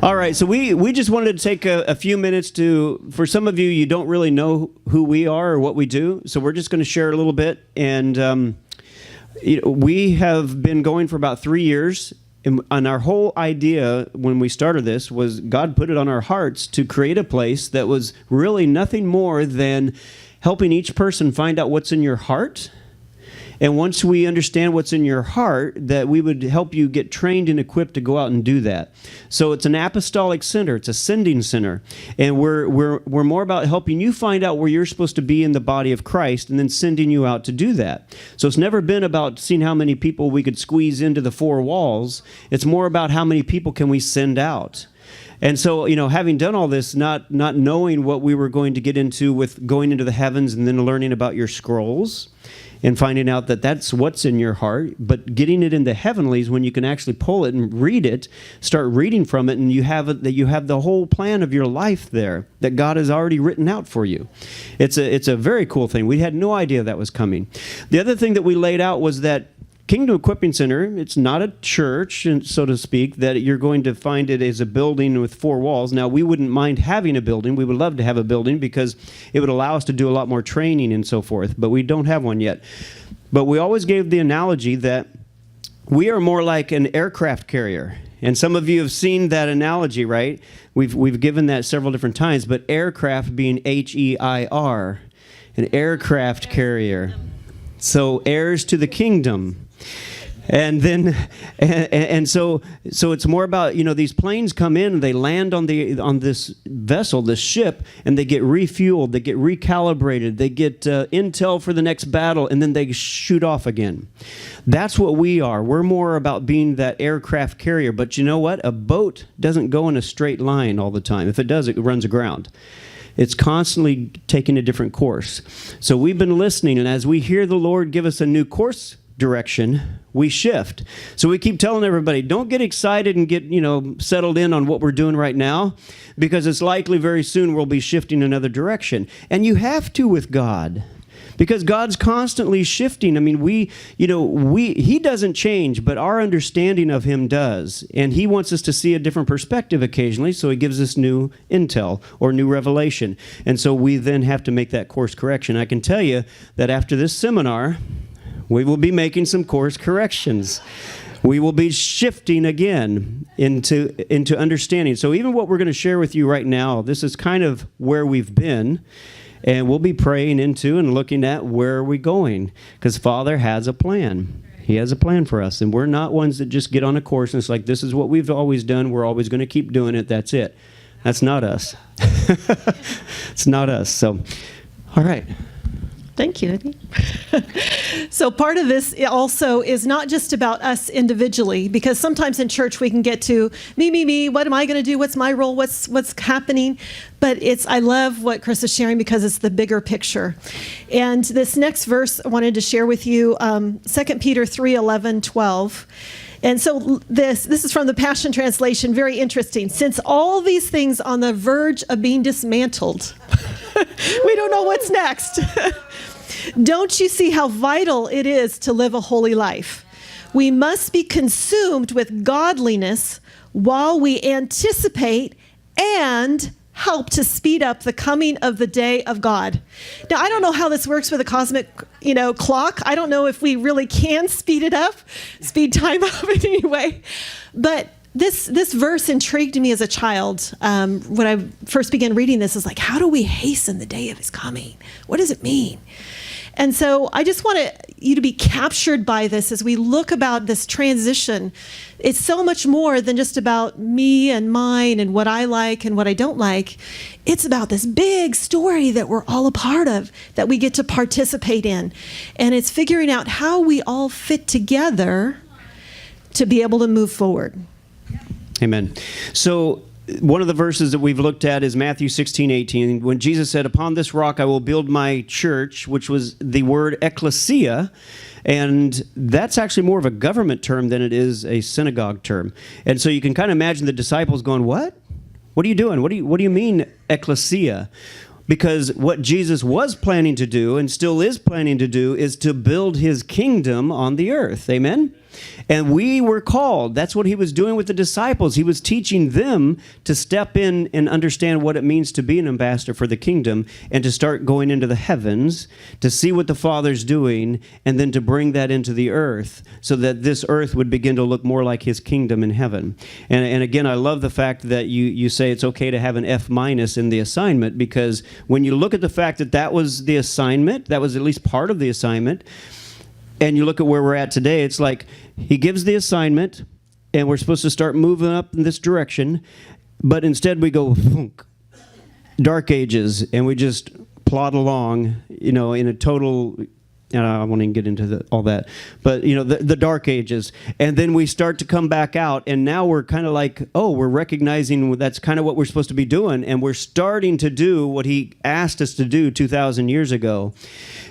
All right, so we just wanted to take a few minutes for some of you, you don't really know who we are or what we do, so we're just going to share a little bit. And we have been going for about 3 years, and our whole idea when we started this was God put it on our hearts to create a place that was really nothing more than helping each person find out what's in your heart. And once we understand what's in your heart, that we would help you get trained and equipped to go out and do that. So it's an apostolic center. It's a sending center. And we're more about helping you find out where you're supposed to be in the body of Christ and then sending you out to do that. So it's never been about seeing how many people we could squeeze into the four walls. It's more about how many people can we send out. And so, having done all this, not knowing what we were going to get into with going into the heavens and then learning about your scrolls and finding out that that's what's in your heart, but getting it in the heavenlies when you can actually pull it and read it, start reading from it, and you have the whole plan of your life there that God has already written out for you. It's a very cool thing. We had no idea that was coming. The other thing that we laid out was that Kingdom Equipping Center, it's not a church, so to speak, that you're going to find it as a building with four walls. Now, we wouldn't mind having a building. We would love to have a building because it would allow us to do a lot more training and so forth, but we don't have one yet. But we always gave the analogy that we are more like an aircraft carrier. And some of you have seen that analogy, right? We've given that several different times, but aircraft being H-E-I-R, an aircraft carrier. So heirs to the kingdom. And then, and so it's more about, these planes come in and they land on this vessel, this ship, and they get refueled, they get recalibrated, they get intel for the next battle, and then they shoot off again. That's what we are. We're more about being that aircraft carrier. But you know what? A boat doesn't go in a straight line all the time. If it does, it runs aground. It's constantly taking a different course. So we've been listening, and as we hear the Lord give us a new course direction, we shift. So we keep telling everybody, don't get excited and get, settled in on what we're doing right now, because it's likely very soon we'll be shifting another direction. And you have to with God, because God's constantly shifting. I mean, He doesn't change, but our understanding of Him does. And He wants us to see a different perspective occasionally, so He gives us new intel or new revelation. And so we then have to make that course correction. I can tell you that after this seminar, we will be making some course corrections. We will be shifting again into understanding. So even what we're going to share with you right now, this is kind of where we've been. And we'll be praying into and looking at where are we going, because Father has a plan. He has a plan for us, and we're not ones that just get on a course and it's like, this is what we've always done. We're always going to keep doing it. That's it. That's not us. It's not us. So, all right. Thank you. So part of this also is not just about us individually, because sometimes in church we can get to me, what am I going to do? What's my role? What's happening? But I love what Chris is sharing, because it's the bigger picture. And this next verse I wanted to share with you, 2 Peter 3:11-12. And so this is from the Passion Translation, very interesting. Since all these things on the verge of being dismantled, we don't know what's next. Don't you see how vital it is to live a holy life? We must be consumed with godliness while we anticipate and help to speed up the coming of the day of God. Now, I don't know how this works with a cosmic, clock. I don't know if we really can speed it up, speed time up in any way. But this verse intrigued me as a child. When I first began reading this, is like, how do we hasten the day of His coming? What does it mean? And so I just want you to be captured by this as we look about this transition. It's so much more than just about me and mine and what I like and what I don't like. It's about this big story that we're all a part of, that we get to participate in. And it's figuring out how we all fit together to be able to move forward. Amen. So one of the verses that we've looked at is Matthew 16:18, when Jesus said, upon this rock I will build my church, which was the word ecclesia, and that's actually more of a government term than it is a synagogue term. And so you can kind of imagine the disciples going, what? What are you doing? What do you mean ecclesia? Because what Jesus was planning to do and still is planning to do is to build His kingdom on the earth. Amen? And we were called. That's what he was doing with the disciples. He was teaching them to step in and understand what it means to be an ambassador for the kingdom and to start going into the heavens, to see what the Father's doing, and then to bring that into the earth so that this earth would begin to look more like his kingdom in heaven. And again, I love the fact that you say it's okay to have an F- in the assignment, because when you look at the fact that that was the assignment, that was at least part of the assignment, and you look at where we're at today, it's like he gives the assignment, and we're supposed to start moving up in this direction, but instead we go dark ages, and we just plod along, in a total. I won't even get into all that, but the dark ages, and then we start to come back out, and now we're kind of like, we're recognizing that's kind of what we're supposed to be doing, and we're starting to do what he asked us to do 2,000 years ago,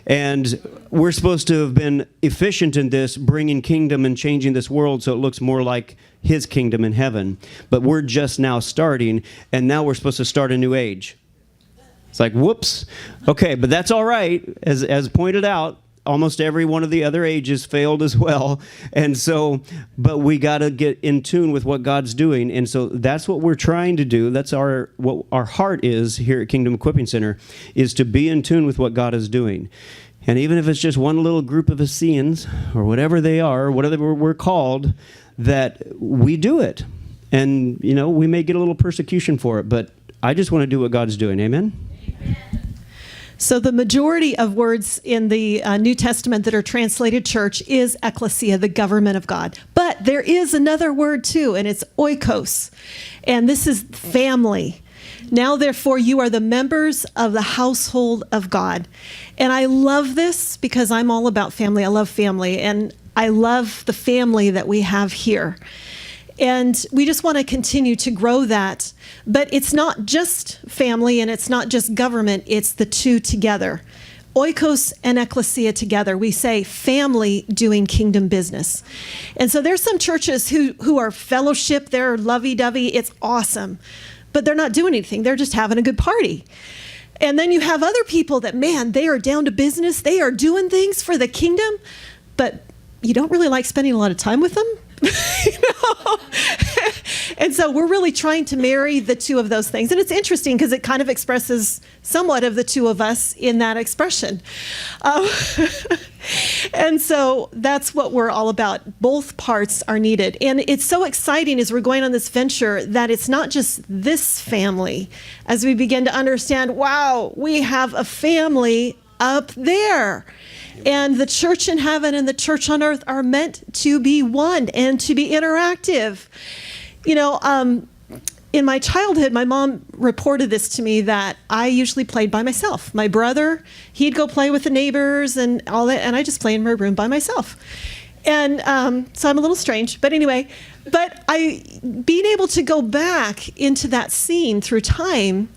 and we're supposed to have been efficient in this, bringing kingdom and changing this world so it looks more like his kingdom in heaven, but we're just now starting, and now we're supposed to start a new age. It's like, whoops. Okay, but that's all right, as pointed out. Almost every one of the other ages failed as well. And so, but we got to get in tune with what God's doing. And so that's what we're trying to do. That's what our heart is here at Kingdom Equipping Center, is to be in tune with what God is doing. And even if it's just one little group of Essenes or whatever they are, whatever we're called, that we do it. And, we may get a little persecution for it, but I just want to do what God's doing. Amen? So the majority of words in the New Testament that are translated church is ecclesia, the government of God. But there is another word too, and it's oikos. And this is family. Now, therefore, you are the members of the household of God. And I love this because I'm all about family. I love family. And I love the family that we have here. And we just want to continue to grow that. But it's not just family and it's not just government, it's the two together. Oikos and ecclesia together. We say family doing kingdom business. And so there's some churches who are fellowship, they're lovey-dovey, it's awesome. But they're not doing anything, they're just having a good party. And then you have other people that, man, they are down to business, they are doing things for the kingdom, but you don't really like spending a lot of time with them. And so we're really trying to marry the two of those things. And it's interesting because it kind of expresses somewhat of the two of us in that expression. And so that's what we're all about. Both parts are needed. And it's so exciting as we're going on this venture that it's not just this family. As we begin to understand, wow, we have a family up there. And the church in heaven and the church on earth are meant to be one and to be interactive. In my childhood, my mom reported this to me that I usually played by myself. My brother, he'd go play with the neighbors and all that, and I just play in my room by myself. And so I'm a little strange, but anyway. But being able to go back into that scene through time,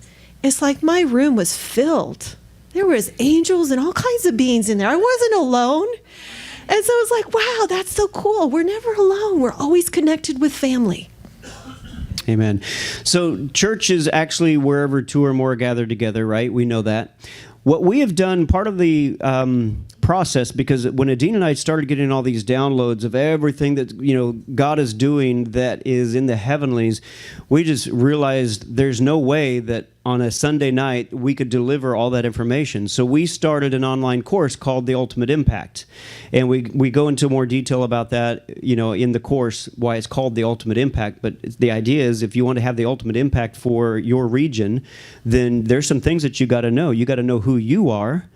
it's like my room was filled. There was angels and all kinds of beings in there. I wasn't alone. And so it was like, wow, that's so cool. We're never alone. We're always connected with family. Amen. So church is actually wherever two or more are gathered together, right? We know that. What we have done, part of the process, because when Adine and I started getting all these downloads of everything that God is doing that is in the heavenlies, we just realized there's no way that on a Sunday night we could deliver all that information. So we started an online course called The Ultimate Impact, and we go into more detail about that, in the course, why it's called The Ultimate Impact. But the idea is, if you want to have the ultimate impact for your region, then there's some things that you got to know. You got to know who you are.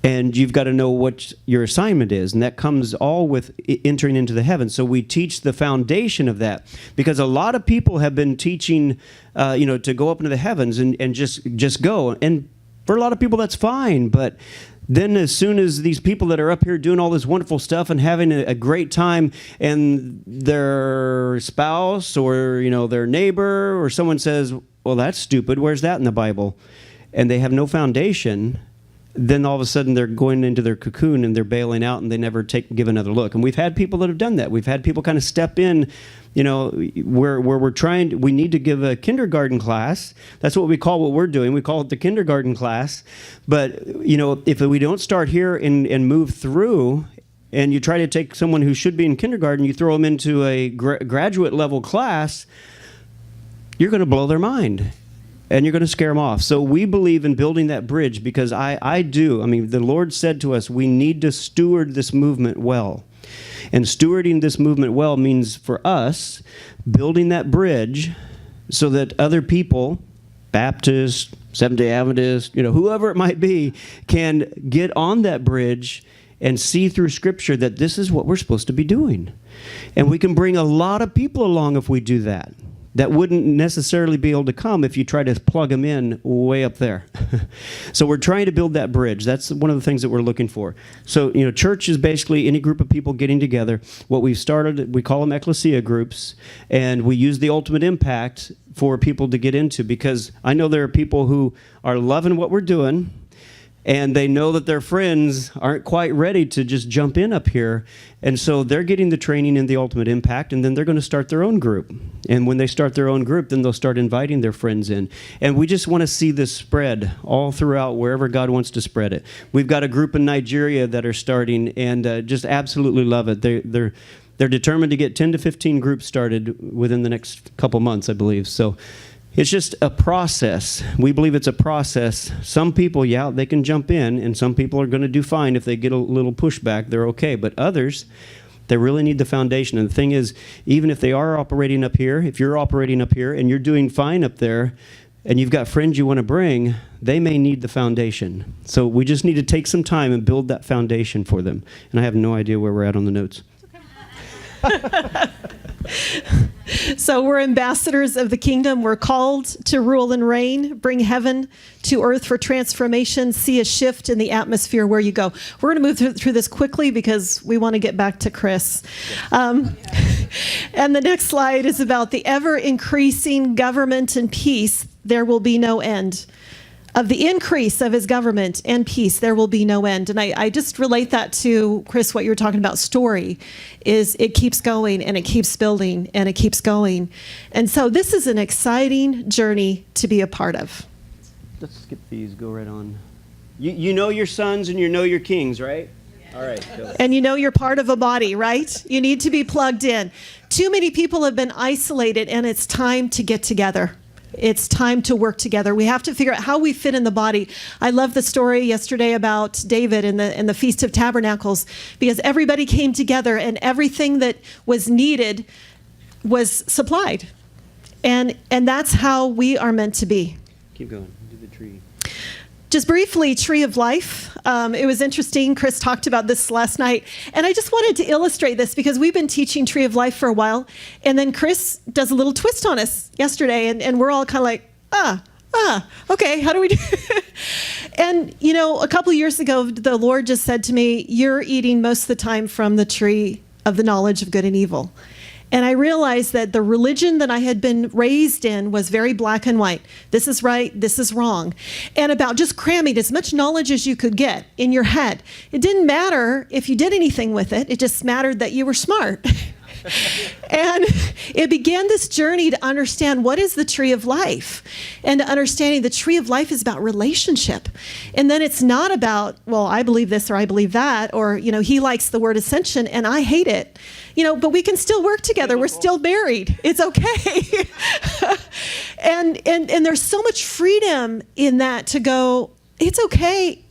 And you've got to know what your assignment is. And that comes all with entering into the heavens. So we teach the foundation of that. Because a lot of people have been teaching, to go up into the heavens and just go. And for a lot of people, that's fine. But then as soon as these people that are up here doing all this wonderful stuff and having a great time, and their spouse or, their neighbor or someone says, well, that's stupid. Where's that in the Bible? And they have no foundation. Then all of a sudden they're going into their cocoon and they're bailing out and they never give another look. And we've had people that have done that. We've had people kind of step in, where we need to give a kindergarten class. That's what we call what we're doing. We call it the kindergarten class. But, if we don't start here and move through and you try to take someone who should be in kindergarten, you throw them into a graduate level class, you're going to blow their mind. And you're going to scare them off. So we believe in building that bridge because I do. I mean, the Lord said to us, we need to steward this movement well. And stewarding this movement well means for us building that bridge so that other people, Baptists, Seventh-day Adventists, whoever it might be, can get on that bridge and see through Scripture that this is what we're supposed to be doing. And we can bring a lot of people along if we do that. That wouldn't necessarily be able to come if you try to plug them in way up there. So we're trying to build that bridge. That's one of the things that we're looking for. So, church is basically any group of people getting together. What we've started, we call them ecclesia groups, and we use the ultimate impact for people to get into, because I know there are people who are loving what we're doing, and they know that their friends aren't quite ready to just jump in up here. And so they're getting the training in the ultimate impact, and then they're going to start their own group. And when they start their own group, then they'll start inviting their friends in. And we just want to see this spread all throughout wherever God wants to spread it. We've got a group in Nigeria that are starting and just absolutely love it. They're determined to get 10 to 15 groups started within the next couple months, I believe. So it's just a process. We believe it's a process. Some people, they can jump in, and some people are going to do fine. If they get a little pushback, they're okay. But others, they really need the foundation. And the thing is, even if they are operating up here, if you're operating up here and you're doing fine up there, and you've got friends you want to bring, they may need the foundation. So we just need to take some time and build that foundation for them. And I have no idea where we're at on the notes. So we're ambassadors of the kingdom. We're called to rule and reign, bring heaven to earth for transformation, see a shift in the atmosphere where you go. We're going to move through this quickly because we want to get back to Chris. And the next slide is about the ever-increasing government and peace. There will be no end. Of the increase of his government and peace, there will be no end. And I just relate that to, Chris, what you were talking about, story, is it keeps going and it keeps building and it keeps going. And so this is an exciting journey to be a part of. Let's skip these, go right on. You know your sons and you know your kings, right? All right. Go. And you know you're part of a body, right? You need to be plugged in. Too many people have been isolated, and it's time to get together. It's time to work together. We have to figure out how we fit in the body. I love the story yesterday about David and the Feast of Tabernacles, because everybody came together and everything that was needed was supplied. And that's how we are meant to be. Keep going. Do the tree. Just briefly, Tree of Life. It was interesting. Chris talked about this last night. And I just wanted to illustrate this because we've been teaching Tree of Life for a while. And then Chris does a little twist on us yesterday. And we're all kind of like, okay, how do we do it? And, a couple of years ago, the Lord just said to me, you're eating most of the time from the tree of the knowledge of good and evil. And I realized that the religion that I had been raised in was very black and white. This is right, this is wrong. And about just cramming as much knowledge as you could get in your head. It didn't matter if you did anything with it. It just mattered that you were smart. And it began this journey to understand what is the tree of life, and to understanding the tree of life is about relationship. And then it's not about, well, I believe this or I believe that, or, he likes the word ascension and I hate it, but we can still work together. We're still married. It's okay. and there's so much freedom in that to go, it's okay.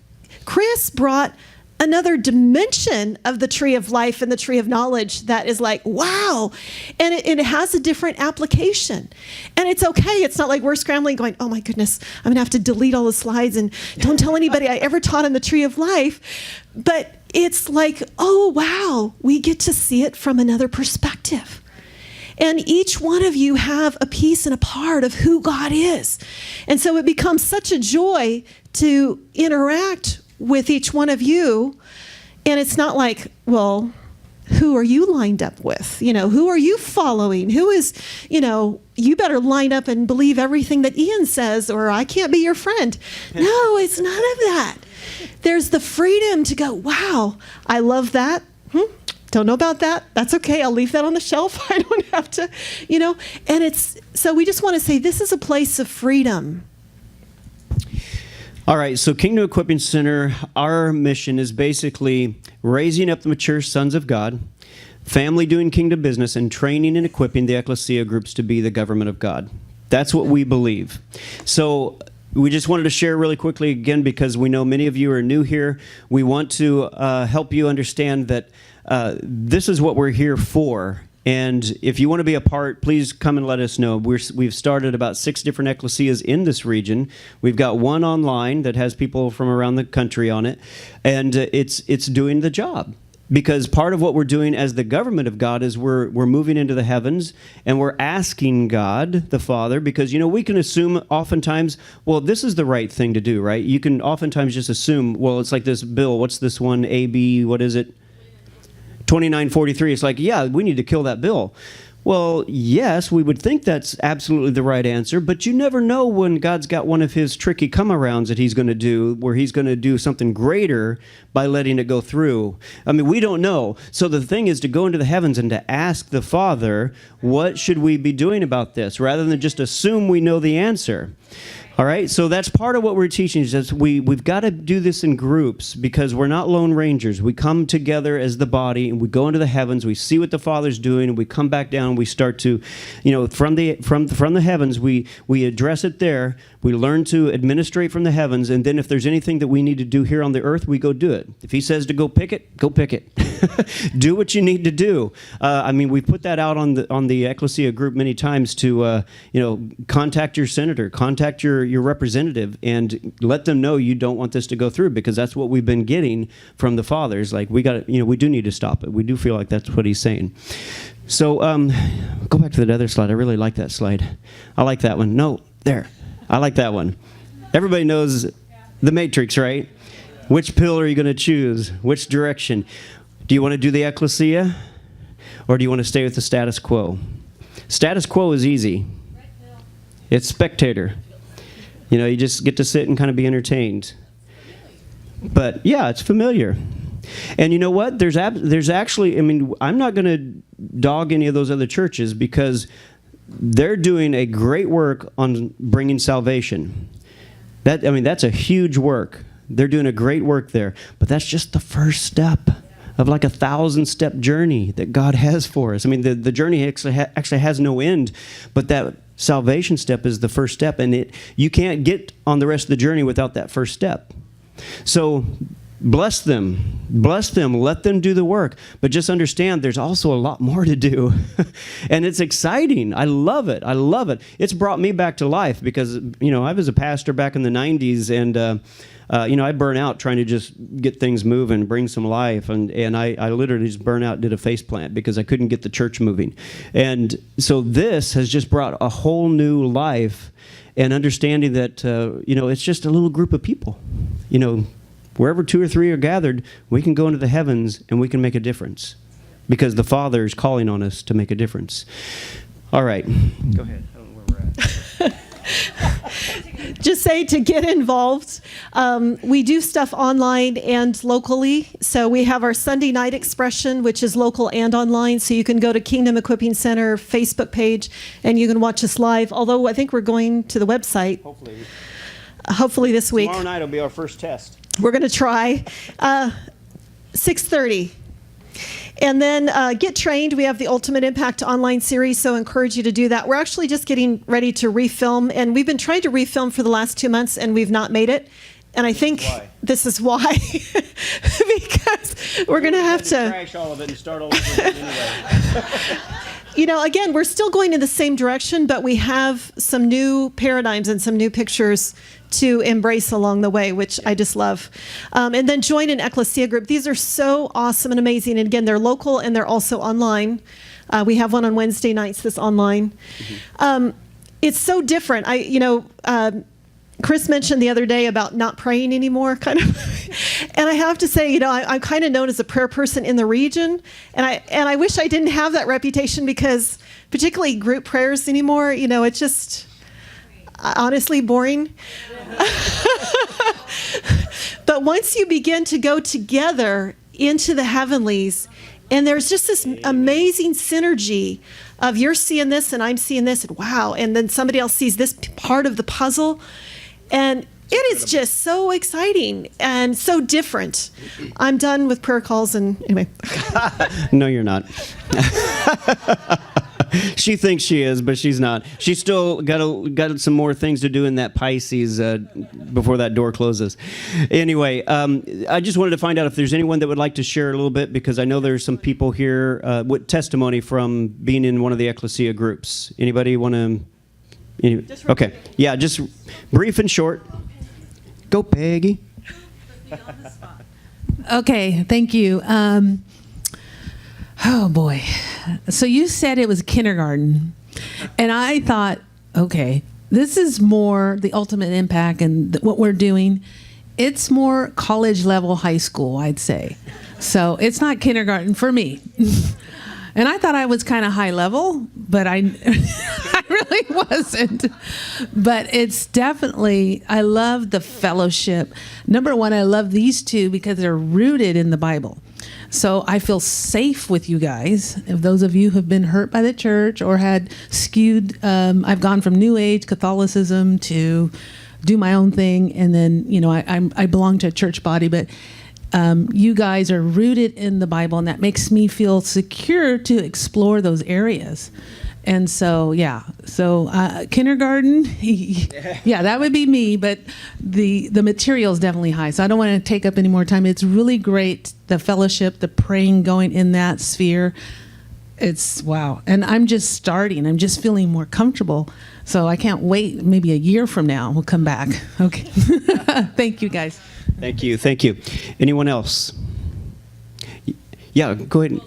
Chris brought another dimension of the tree of life and the tree of knowledge that is like, wow. And it has a different application. And it's okay. It's not like we're scrambling going, oh my goodness, I'm going to have to delete all the slides and don't tell anybody I ever taught on the tree of life. But it's like, oh wow, we get to see it from another perspective. And each one of you have a piece and a part of who God is. And so it becomes such a joy to interact with each one of you. And it's not like, well, who are you lined up with? Who are you following? Who is, you better line up and believe everything that Ian says, or I can't be your friend. No, it's none of that. There's the freedom to go, wow, I love that. Don't know about that. That's okay. I'll leave that on the shelf. I don't have to, and so we just want to say this is a place of freedom. All right, so Kingdom Equipping Center, our mission is basically raising up the mature sons of God, family doing kingdom business, and training and equipping the ecclesia groups to be the government of God. That's what we believe. So we just wanted to share really quickly again, because we know many of you are new here. We want to help you understand that this is what we're here for. And if you want to be a part, please come and let us know. We've started about 6 different ecclesias in this region. We've got one online that has people from around the country on it, and it's doing the job. Because part of what we're doing as the government of God is we're moving into the heavens, and we're asking God, the Father, because, you know, we can assume oftentimes, well, this is the right thing to do, right? You can oftentimes just assume, well, it's like this bill. What's this one? AB, what is it? 2943. It's like, yeah, we need to kill that bill. Well, yes, we would think that's absolutely the right answer, but you never know when God's got one of his tricky come-arounds that he's going to do, where he's going to do something greater by letting it go through. I mean, we don't know. So the thing is to go into the heavens and to ask the Father, what should we be doing about this, rather than just assume we know the answer. All right, so that's part of what we're teaching, is that we've got to do this in groups, because we're not lone rangers. We come together as the body, and we go into the heavens, we see what the Father's doing, and we come back down, and we start to, you know, from the heavens, we address it there, we learn to administrate from the heavens, and then if there's anything that we need to do here on the earth, we go do it. If he says to go pick it, go pick it. Do what you need to do. I mean, we put that out on the Ecclesia group many times to, you know, contact your senator, contact your representative, and let them know you don't want this to go through, because that's what we've been getting from the fathers. Like, we do need to stop it. We do feel like that's what he's saying. So go back to the other slide. I really like that slide. I like that one. No, there. I like that one. Everybody knows the Matrix, right? Which pill are you going to choose? Which direction? Do you want to do the ecclesia, or do you want to stay with the status quo? Status quo is easy. It's spectator. You know, you just get to sit and kind of be entertained. But yeah, it's familiar. And you know what? There's actually, I mean, I'm not going to dog any of those other churches, because they're doing a great work on bringing salvation. That's a huge work. They're doing a great work there. But that's just the first step of like a 1,000-step journey that God has for us. I mean, the journey actually has no end, but that salvation step is the first step, and you can't get on the rest of the journey without that first step. So bless them, let them do the work, but just understand there's also a lot more to do. And it's exciting. I love it. It's brought me back to life, because, you know, I was a pastor back in the 90s, and you know, I burn out trying to just get things moving, bring some life, and I literally just burn out, did a face plant, because I couldn't get the church moving. And so this has just brought a whole new life, and understanding that, you know, it's just a little group of people. You know, wherever 2 or 3 are gathered, we can go into the heavens and we can make a difference, because the Father is calling on us to make a difference. All right. Go ahead. I don't know where we're at. Just say to get involved. We do stuff online and locally. So we have our Sunday night expression, which is local and online. So you can go to Kingdom Equipping Center Facebook page, and you can watch us live. Although I think we're going to the website. Hopefully this week. Tomorrow night will be our first test. We're going to try 6:30. And then get trained. We have the Ultimate Impact online series, so I encourage you to do that. We're actually just getting ready to refilm, and we've been trying to refilm for the last 2 months, and we've not made it. And I think this is why. Because we're going to have to crash all of it and start all over anyway. You know, again, we're still going in the same direction, but we have some new paradigms and some new pictures to embrace along the way, which I just love. And then join an ecclesia group. These are so awesome and amazing. And again, they're local and they're also online. We have one on Wednesday nights that's online. It's so different. Chris mentioned the other day about not praying anymore, kind of. And I have to say, you know, I'm kind of known as a prayer person in the region. And I wish I didn't have that reputation, because particularly group prayers anymore, you know, it's just honestly boring. But once you begin to go together into the heavenlies, and there's just this amazing synergy of you're seeing this and I'm seeing this, and wow, and then somebody else sees this part of the puzzle. And It is just so exciting and so different. I'm done with prayer calls and anyway. No, you're not. She thinks she is, but she's not. She's still got some more things to do in that Pisces before that door closes. Anyway, I just wanted to find out if there's anyone that would like to share a little bit, because I know there's some people here with testimony from being in one of the Ecclesia groups. Anybody want to? Okay. Yeah, just brief and short. Go, Peggy. Okay, thank you. Oh boy. So you said it was kindergarten, and I thought, okay, this is more the ultimate impact and what we're doing. It's more college level high school, I'd say. So it's not kindergarten for me. And I thought I was kind of high level, but I really wasn't. But it's definitely, I love the fellowship. Number one, I love these two because they're rooted in the Bible. So I feel safe with you guys. If those of you who have been hurt by the church or had skewed, I've gone from New Age Catholicism to do my own thing. And then, I belong to a church body, but you guys are rooted in the Bible, and that makes me feel secure to explore those areas. And so, kindergarten, yeah, that would be me, but the material is definitely high. So I don't want to take up any more time. It's really great, the fellowship, the praying going in that sphere. It's wow. And I'm just starting. I'm just feeling more comfortable. So I can't wait. Maybe a year from now, we'll come back. Okay. Thank you, guys. Thank you. Thank you. Anyone else? Yeah, go ahead.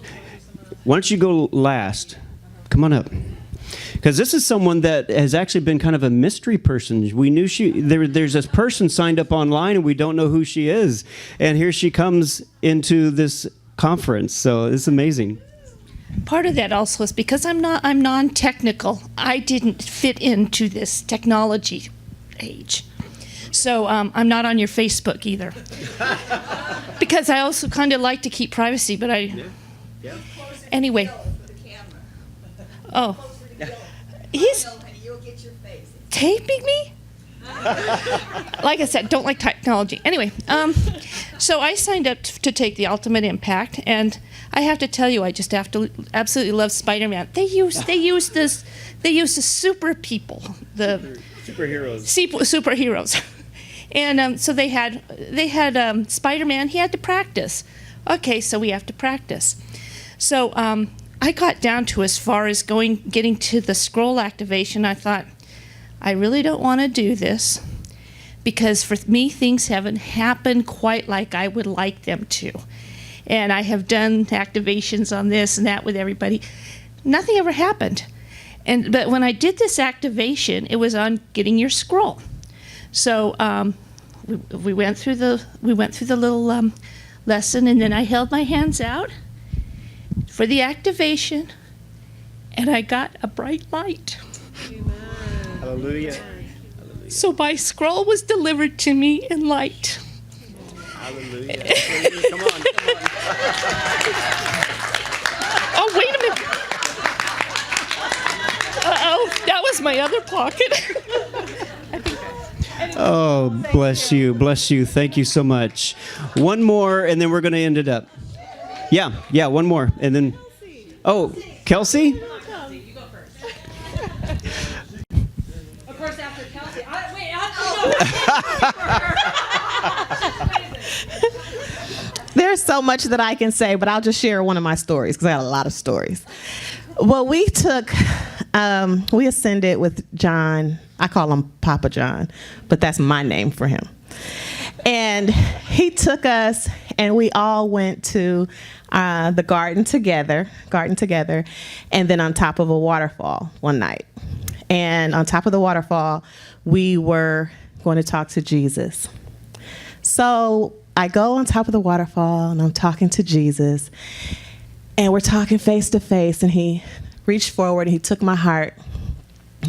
Why don't you go last? Come on up. Because this is someone that has actually been kind of a mystery person. We knew there's this person signed up online, and we don't know who she is. And here she comes into this conference. So it's amazing. Part of that also is because I'm non-technical. I didn't fit into this technology age. So I'm not on your Facebook either. Because I also kind of like to keep privacy, but anyway. Oh. He's taping me? Like I said, don't like technology. Anyway, so I signed up to take the Ultimate Impact, and I have to tell you, I just absolutely love Spider-Man. They use the super people, the superheroes. And so they had Spider-Man. He had to practice. Okay, so we have to practice. So I got down to as far as getting to the scroll activation. I thought, I really don't want to do this, because for me, things haven't happened quite like I would like them to. And I have done activations on this and that with everybody. Nothing ever happened. But when I did this activation, it was on getting your scroll. So we went through the little lesson, and then I held my hands out for the activation, and I got a bright light. Amen. Hallelujah. So my scroll was delivered to me in light. Hallelujah. Come on. Oh, wait a minute. Uh-oh, that was my other pocket. Oh, bless you. Bless you. Thank you so much. One more, and then we're going to end it up. Yeah, one more. And then, oh, Kelsey? You go first. Of course, after Kelsey. There's so much that I can say, but I'll just share one of my stories, because I got a lot of stories. Well, we ascended with John. I call him Papa John, but that's my name for him. And he took us, and we all went to the garden together, and then on top of a waterfall one night. And on top of the waterfall, we were going to talk to Jesus. So I go on top of the waterfall, and I'm talking to Jesus, and we're talking face to face, and he reached forward, and he took my heart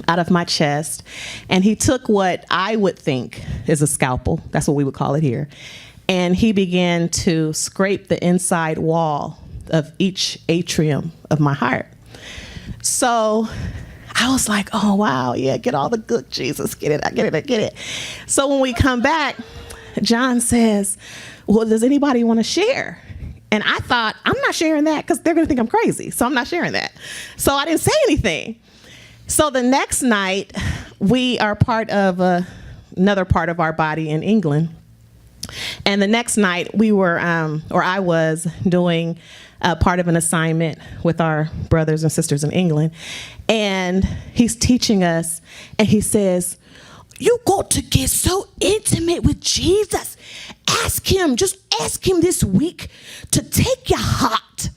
out of my chest, and he took what I would think is a scalpel, that's what we would call it here, and he began to scrape the inside wall of each atrium of my heart. So I was like, oh, wow, yeah, get all the good, Jesus, get it, I get it, I get it. So when we come back, John says, well, does anybody want to share? And I thought, I'm not sharing that because they're going to think I'm crazy. So I'm not sharing that. So I didn't say anything. So the next night, we are part of another part of our body in England. And the next night, we were, or I was doing part of an assignment with our brothers and sisters in England. And he's teaching us, and he says, you got to get so intimate with Jesus. Just ask him this week to take your heart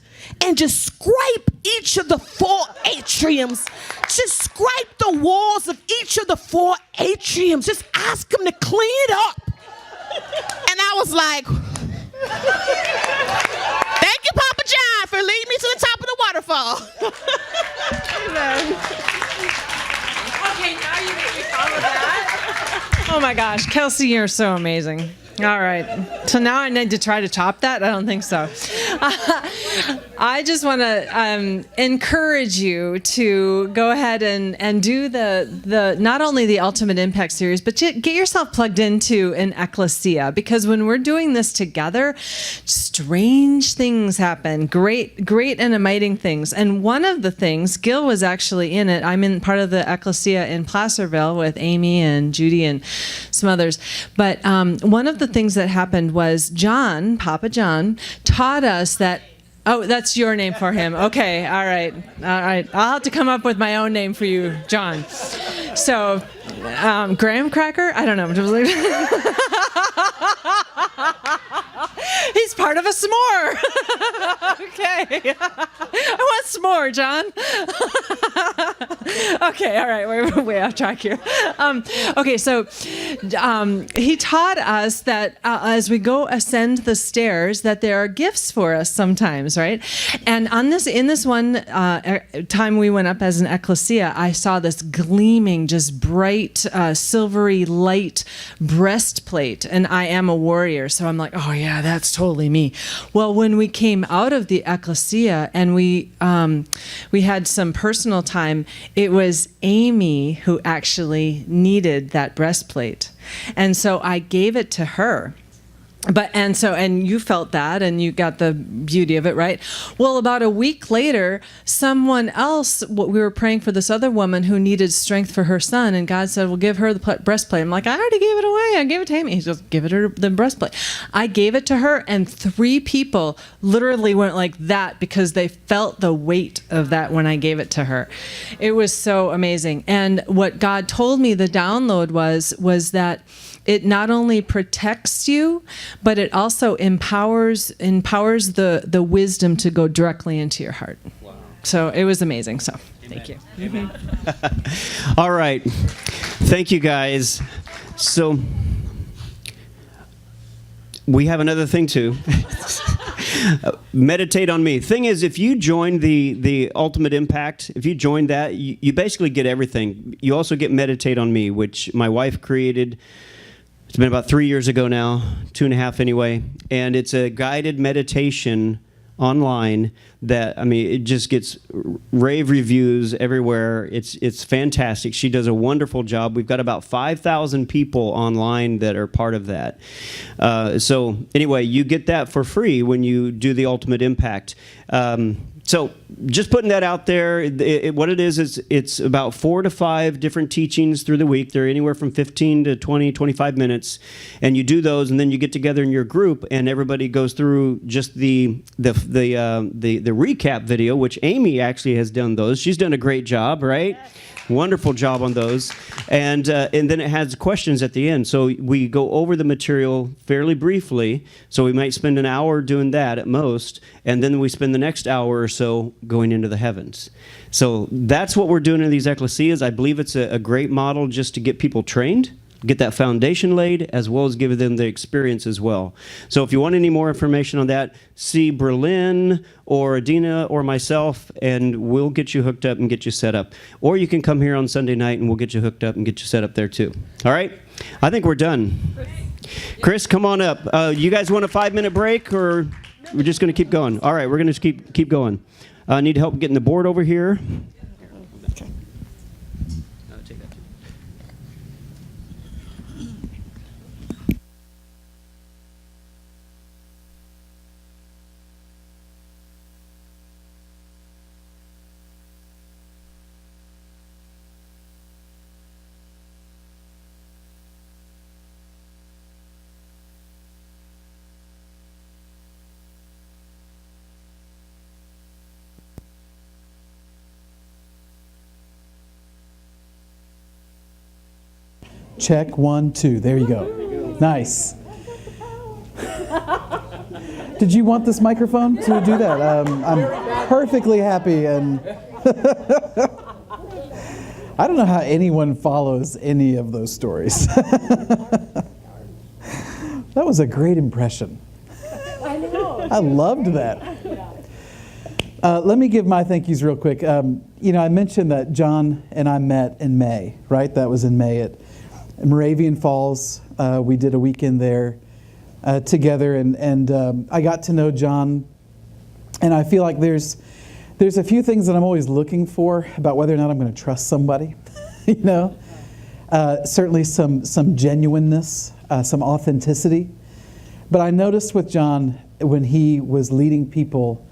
and just scrape each of the 4 atriums. Just scrape the walls of each of the 4 atriums. Just ask him to clean it up. And I was like, thank you, Papa John, for leading me to the top of the waterfall. Amen. Okay, now you make me follow that. Oh my gosh, Kelsey, you're so amazing. All right. So now I need to try to top that? I don't think so. I just want to encourage you to go ahead and do the not only the Ultimate Impact series, but get yourself plugged into an ecclesia, because when we're doing this together, strange things happen. Great and amazing things. And one of the things, Gil was actually in it. I'm in part of the ecclesia in Placerville with Amy and Judy and some others. But one of the things that happened was John, Papa John, taught us that. Oh, that's your name for him. Okay, all right. I'll have to come up with my own name for you, John. So, graham cracker? I don't know. He's part of a s'more. Okay. I want s'more, John. Okay, all right. We're way off track here. Okay, so he taught us that as we go ascend the stairs, that there are gifts for us sometimes, right? And in this one time we went up as an ecclesia, I saw this gleaming, just bright, silvery light breastplate, and I am a warrior, so I'm like, oh yeah, that's totally me. Well, when we came out of the ecclesia and we had some personal time, it was Amy who actually needed that breastplate, and so I gave it to her. And you felt that, and you got the beauty of it, right? Well, about a week later, someone else, we were praying for this other woman who needed strength for her son, and God said, well, give her the breastplate. I'm like, I already gave it away. I gave it to Amy. He goes, give it her the breastplate. I gave it to her, and 3 people literally went like that because they felt the weight of that when I gave it to her. It was so amazing. And what God told me the download was that it not only protects you, but it also empowers the wisdom to go directly into your heart. Wow. So it was amazing. So thank you. All right. Thank you, guys. So we have another thing too. Meditate on me. Thing is, if you join the Ultimate Impact, if you join that, you basically get everything. You also get Meditate on Me, which my wife created. It's been about 3 years ago now, 2.5 anyway, and it's a guided meditation online that, I mean, it just gets rave reviews everywhere. It's fantastic. She does a wonderful job. We've got about 5,000 people online that are part of that. So anyway, you get that for free when you do the Ultimate Impact. So just putting that out there, what it is it's about 4 to 5 different teachings through the week. They're anywhere from 15 to 20, 25 minutes. And you do those, and then you get together in your group, and everybody goes through just the recap video, which Amy actually has done those. She's done a great job, right? Yes. Wonderful job on those. And then it has questions at the end. So we go over the material fairly briefly. So we might spend an hour doing that at most. And then we spend the next hour or so going into the heavens. So that's what we're doing in these ecclesias. I believe it's a great model just to get people trained, get that foundation laid, as well as give them the experience as well. So if you want any more information on that, see Berlin or Adina or myself, and we'll get you hooked up and get you set up. Or you can come here on Sunday night, and we'll get you hooked up and get you set up there too. All right? I think we're done. Chris, come on up. You guys want a 5-minute break, or we're just going to keep going? All right, we're going to keep going. I need help getting the board over here. Check 1, 2. There you go. Nice. Did you want this microphone to do that? I'm perfectly happy, and I don't know how anyone follows any of those stories. That was a great impression. I know. I loved that. Let me give my thank yous real quick. I mentioned that John and I met in May, right? That was in May at Moravian Falls. We did a weekend there together, and I got to know John, and I feel like there's a few things that I'm always looking for about whether or not I'm going to trust somebody. Certainly some genuineness, some authenticity. But I noticed with John when he was leading people,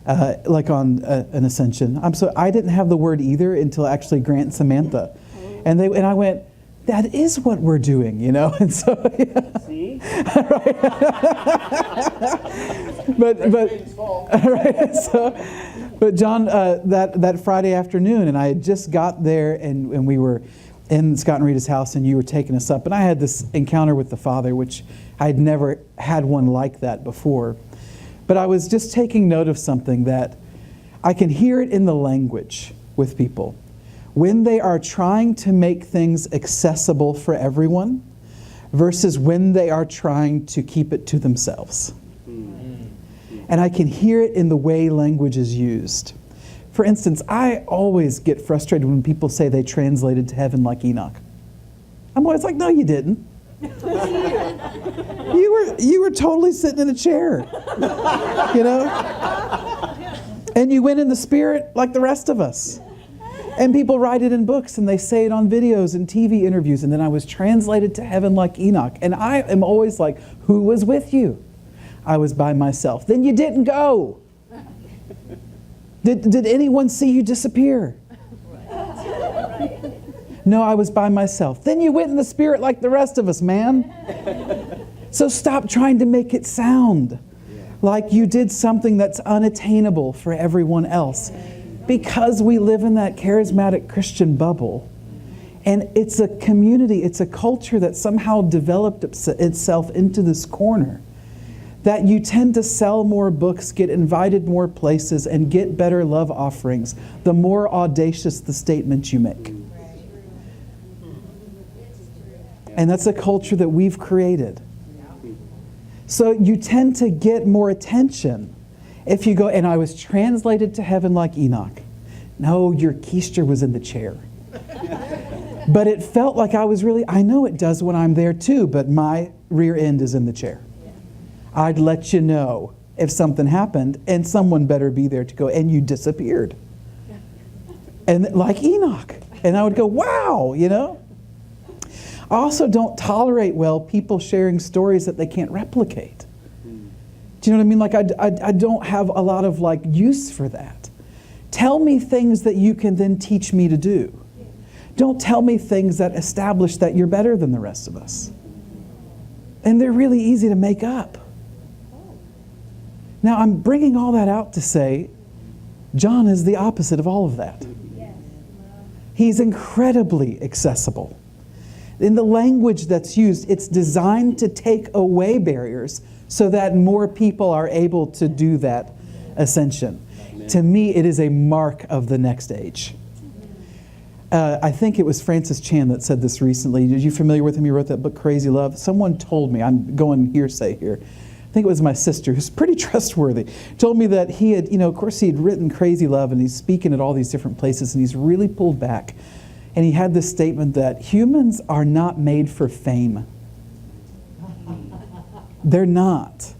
like on an ascension. I didn't have the word either until actually Grant and Samantha, and I went, that is what we're doing, And so, yeah. See? Right. But John, that Friday afternoon, and I had just got there, and we were in Scott and Rita's house, and you were taking us up, and I had this encounter with the Father, which I had never had one like that before. But I was just taking note of something that I can hear it in the language with people. When they are trying to make things accessible for everyone versus when they are trying to keep it to themselves. And I can hear it in the way language is used. For instance, I always get frustrated when people say they translated to heaven like Enoch. I'm always like, no, you didn't. You were totally sitting in a chair, And you went in the Spirit like the rest of us. And people write it in books, and they say it on videos and TV interviews, and then I was translated to heaven like Enoch. And I am always like, who was with you? I was by myself. Then you didn't go. Did anyone see you disappear? No, I was by myself. Then you went in the Spirit like the rest of us, man. So stop trying to make it sound like you did something that's unattainable for everyone else. Because we live in that charismatic Christian bubble. And it's a community, it's a culture that somehow developed itself into this corner. That you tend to sell more books, get invited more places, and get better love offerings the more audacious the statements you make. And that's a culture that we've created. So you tend to get more attention if you go, and I was translated to heaven like Enoch. No, your keister was in the chair. But it felt like I know it does when I'm there too, but my rear end is in the chair. I'd let you know if something happened, and someone better be there to go, and you disappeared. And like Enoch. And I would go, wow, I also don't tolerate well people sharing stories that they can't replicate. Do you know what I mean? Like I don't have a lot of use for that. Tell me things that you can then teach me to do. Don't tell me things that establish that you're better than the rest of us. And they're really easy to make up. Now I'm bringing all that out to say, John is the opposite of all of that. He's incredibly accessible. In the language that's used, it's designed to take away barriers so that more people are able to do that ascension. Amen. To me, it is a mark of the next age. I think it was Francis Chan that said this recently. Are you familiar with him? He wrote that book, Crazy Love. Someone told me, I'm going hearsay here, I think it was my sister, who's pretty trustworthy, told me that he had, of course he had written Crazy Love, and he's speaking at all these different places, and he's really pulled back. And he had this statement that humans are not made for fame. They're not.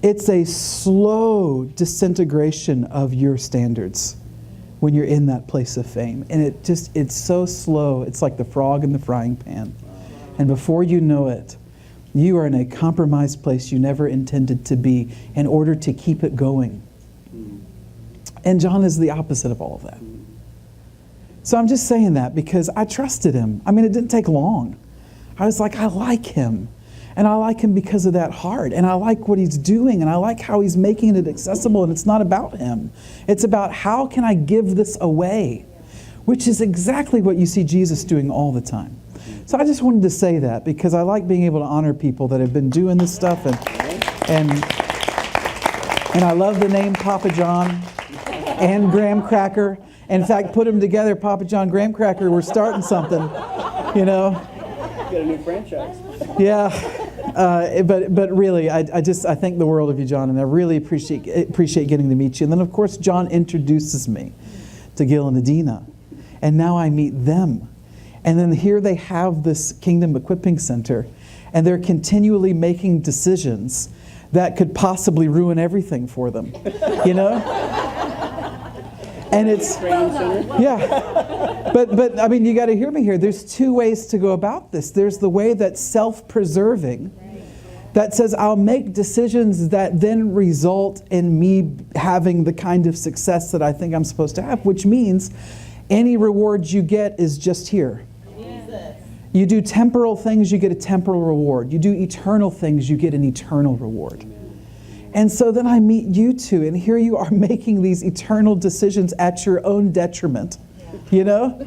It's a slow disintegration of your standards when you're in that place of fame. And it's so slow. It's like the frog in the frying pan. And before you know it, you are in a compromised place you never intended to be in order to keep it going. And John is the opposite of all of that. So I'm just saying that because I trusted him. I mean, it didn't take long. I was like, I like him. And I like him because of that heart. And I like what he's doing. And I like how he's making it accessible. And it's not about him. It's about how can I give this away? Which is exactly what you see Jesus doing all the time. So I just wanted to say that because I like being able to honor people that have been doing this stuff, and I love the name Papa John and Graham Cracker. In fact, put them together, Papa John, Graham Cracker. We're starting something, you know. Get a new franchise. Yeah, but really, I think the world of you, John, and I really appreciate getting to meet you. And then, of course, John introduces me to Gil and Adina, and now I meet them. And then here they have this Kingdom Equipping Center, and they're continually making decisions that could possibly ruin everything for them, you know? And it's, yeah. But I mean, you got to hear me here. There's two ways to go about this. There's the way that's self-preserving, that says I'll make decisions that then result in me having the kind of success that I think I'm supposed to have, which means any reward you get is just here. You do temporal things, you get a temporal reward. You do eternal things, you get an eternal reward. And so then I meet you two, and here you are making these eternal decisions at your own detriment, you know?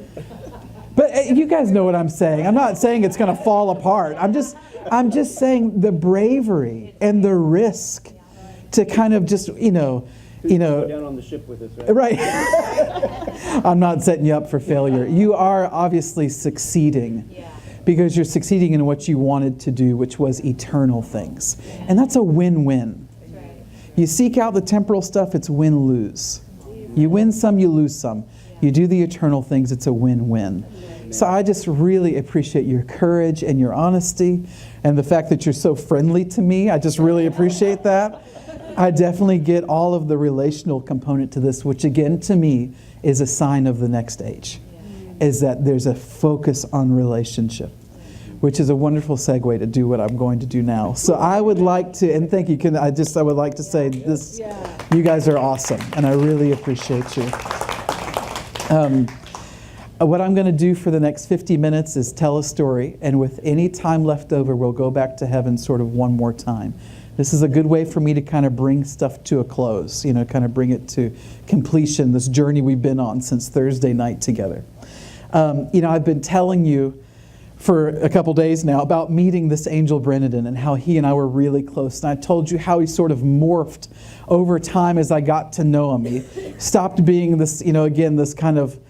But you guys know what I'm saying. I'm not saying it's going to fall apart. I'm just saying the bravery and the risk to kind of just, you know, down on the ship with us, right? Right. I'm not setting you up for failure. You are obviously succeeding because you're succeeding in what you wanted to do, which was eternal things. And that's a win-win. You seek out the temporal stuff, it's win-lose. You win some, you lose some. You do the eternal things, it's a win-win. So I just really appreciate your courage and your honesty and the fact that you're so friendly to me. I just really appreciate that. I definitely get all of the relational component to this, which again, to me, is a sign of the next age, is that there's a focus on relationship, which is a wonderful segue to do what I'm going to do now. So I would like to, and thank you, I would like to say this, you guys are awesome, and I really appreciate you. What I'm going to do for the next 50 minutes is tell a story, and with any time left over, we'll go back to heaven sort of one more time. This is a good way for me to kind of bring stuff to a close, you know, kind of bring it to completion, this journey we've been on since Thursday night together. I've been telling you for a couple days now about meeting this angel Brennan and how he and I were really close. And I told you how he sort of morphed over time as I got to know him. He stopped being this, this kind of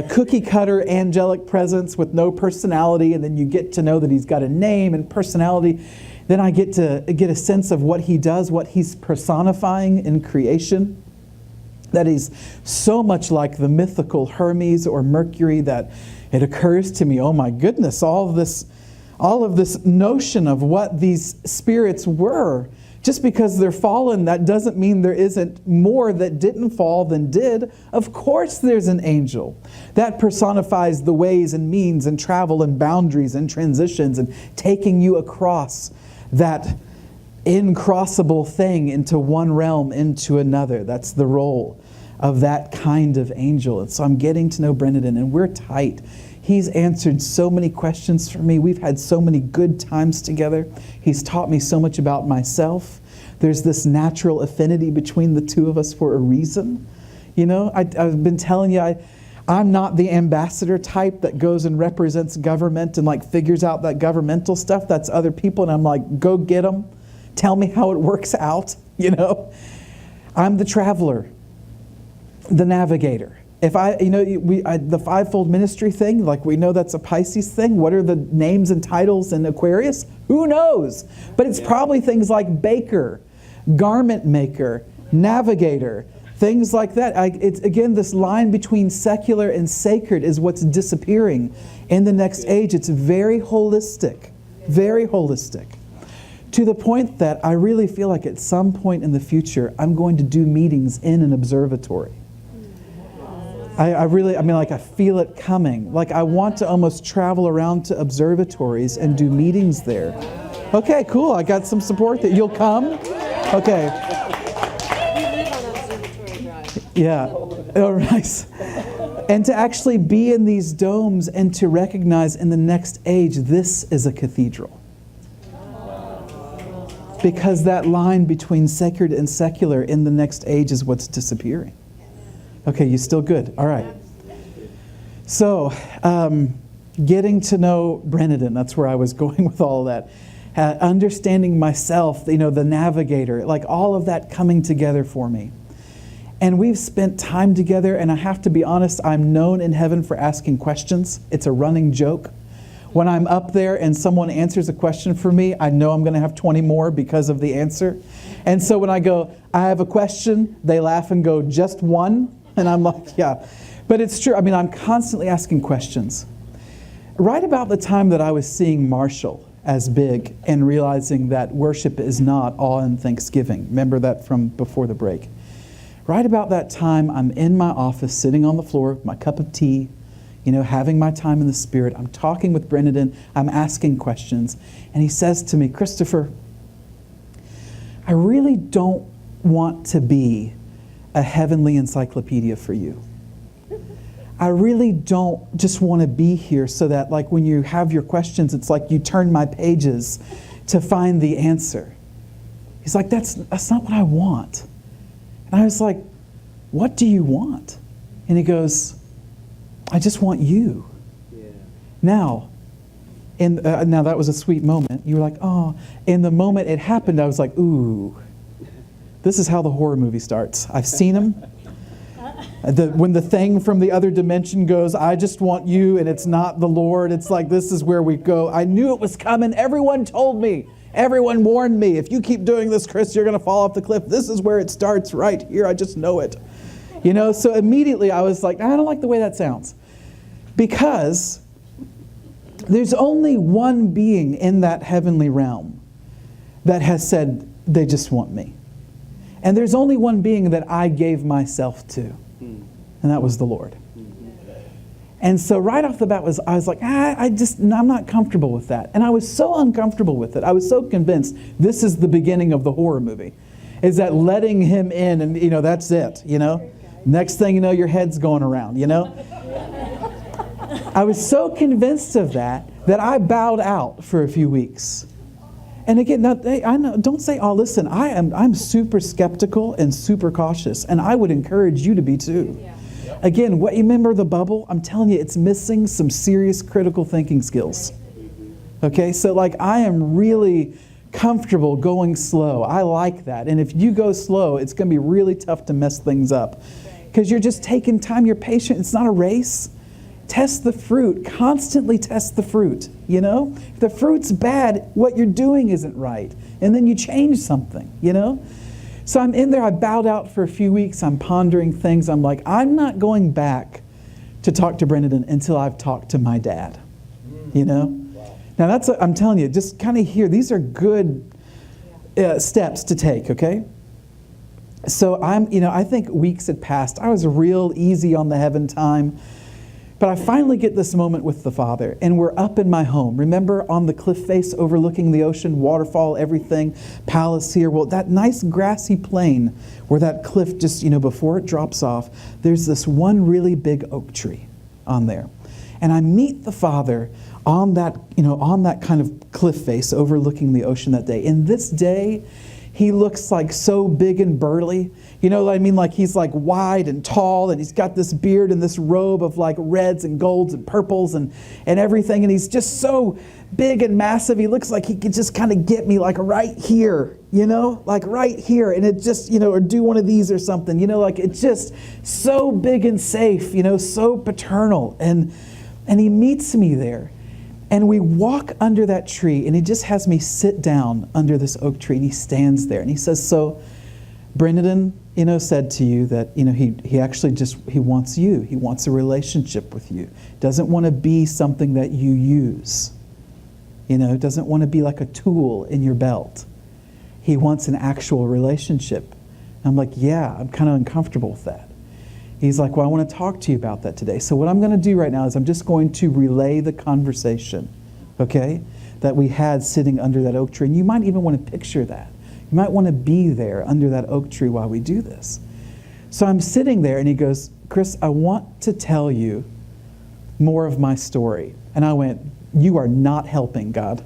cookie cutter angelic presence with no personality, and then you get to know that he's got a name and personality. Then I get to get a sense of what he does, what he's personifying in creation. That he's so much like the mythical Hermes or Mercury that it occurs to me, oh my goodness, all of this notion of what these spirits were. Just because they're fallen, that doesn't mean there isn't more that didn't fall than did. Of course there's an angel. That personifies the ways and means and travel and boundaries and transitions and taking you across that incrossable thing into one realm, into another. That's the role of that kind of angel. And so I'm getting to know Brendan, and we're tight. He's answered so many questions for me. We've had so many good times together. He's taught me so much about myself. There's this natural affinity between the two of us for a reason. You know, I've been telling you, I'm not the ambassador type that goes and represents government and like figures out that governmental stuff. That's other people, and I'm like, go get them. Tell me how it works out, you know. I'm the traveler, the navigator. If the fivefold ministry thing, like we know that's a Pisces thing. What are the names and titles in Aquarius? Who knows? But it's probably things like baker, garment maker, navigator, things like that. It's again, this line between secular and sacred is what's disappearing in the next age. It's very holistic, to the point that I really feel like at some point in the future, I'm going to do meetings in an observatory. I feel it coming. Like I want to almost travel around to observatories and do meetings there. Okay, cool. I got some support that you'll come. Okay. Yeah. Oh, nice. And to actually be in these domes and to recognize in the next age, this is a cathedral. Because that line between sacred and secular in the next age is what's disappearing. Okay, you still good? All right. So, getting to know Brennan, that's where I was going with all of that. Understanding myself, the navigator, like all of that coming together for me. And we've spent time together, and I have to be honest, I'm known in heaven for asking questions. It's a running joke. When I'm up there and someone answers a question for me, I know I'm going to have 20 more because of the answer. And so when I go, I have a question, they laugh and go, just one? And I'm like, yeah. But it's true. I mean, I'm constantly asking questions. Right about the time that I was seeing Marshall as big and realizing that worship is not all in Thanksgiving. Remember that from before the break. Right about that time, I'm in my office, sitting on the floor, my cup of tea, having my time in the Spirit. I'm talking with Brendan. I'm asking questions. And he says to me, Christopher, I really don't want to be a heavenly encyclopedia for you. I really don't just want to be here so that like when you have your questions, it's like you turn my pages to find the answer. He's like, that's not what I want. And I was like, what do you want? And he goes, I just want you. Yeah. Now that was a sweet moment. You were like, oh. In the moment it happened, I was like, ooh, this is how the horror movie starts. I've seen them. When the thing from the other dimension goes, I just want you, and it's not the Lord. It's like, this is where we go. I knew it was coming. Everyone told me. Everyone warned me. If you keep doing this, Chris, you're going to fall off the cliff. This is where it starts right here. I just know it. So immediately I was like, I don't like the way that sounds. Because there's only one being in that heavenly realm that has said, they just want me. And there's only one being that I gave myself to. And that was the Lord. And so right off the bat I was like, I'm not comfortable with that. And I was so uncomfortable with it. I was so convinced this is the beginning of the horror movie. Is that letting him in and, that's it, Next thing you know, your head's going around, I was so convinced of that I bowed out for a few weeks. And again, I know, don't say, oh, listen, I'm super skeptical and super cautious, and I would encourage you to be too. Yeah. Again, what you remember the bubble? I'm telling you, it's missing some serious critical thinking skills. Okay, so I am really comfortable going slow. I like that. And if you go slow, it's going to be really tough to mess things up. Because you're just taking time, you're patient. It's not a race. Test the fruit. Constantly test the fruit. If the fruit's bad, what you're doing isn't right. And then you change something, So I'm in there, I bowed out for a few weeks, I'm pondering things. I'm like, I'm not going back to talk to Brendan until I've talked to my dad, Wow. Now I'm telling you, just kind of here, these are good steps to take, okay? So I think weeks had passed. I was real easy on the heaven time. But I finally get this moment with the Father, and we're up in my home. Remember, on the cliff face overlooking the ocean, waterfall, everything, palace here. Well, that nice grassy plain where that cliff just, before it drops off, there's this one really big oak tree on there. And I meet the Father on that kind of cliff face overlooking the ocean that day. And this day, he looks like so big and burly. You know what I mean? Like he's like wide and tall, and he's got this beard and this robe of like reds and golds and purples and everything. And he's just so big and massive. He looks like he could just kind of get me like right here, like right here. And it just, or do one of these or something, like it's just so big and safe, so paternal. And he meets me there. And we walk under that tree, and he just has me sit down under this oak tree, and he stands there, and he says, so Brendan, said to you that, he actually he wants you. He wants a relationship with you. Doesn't want to be something that you use. Doesn't want to be like a tool in your belt. He wants an actual relationship. And I'm like, yeah, I'm kind of uncomfortable with that. He's like, well, I want to talk to you about that today. So what I'm going to do right now is I'm just going to relay the conversation, okay, that we had sitting under that oak tree. And you might even want to picture that. You might want to be there under that oak tree while we do this. So I'm sitting there, and he goes, Chris, I want to tell you more of my story. And I went, you are not helping, God.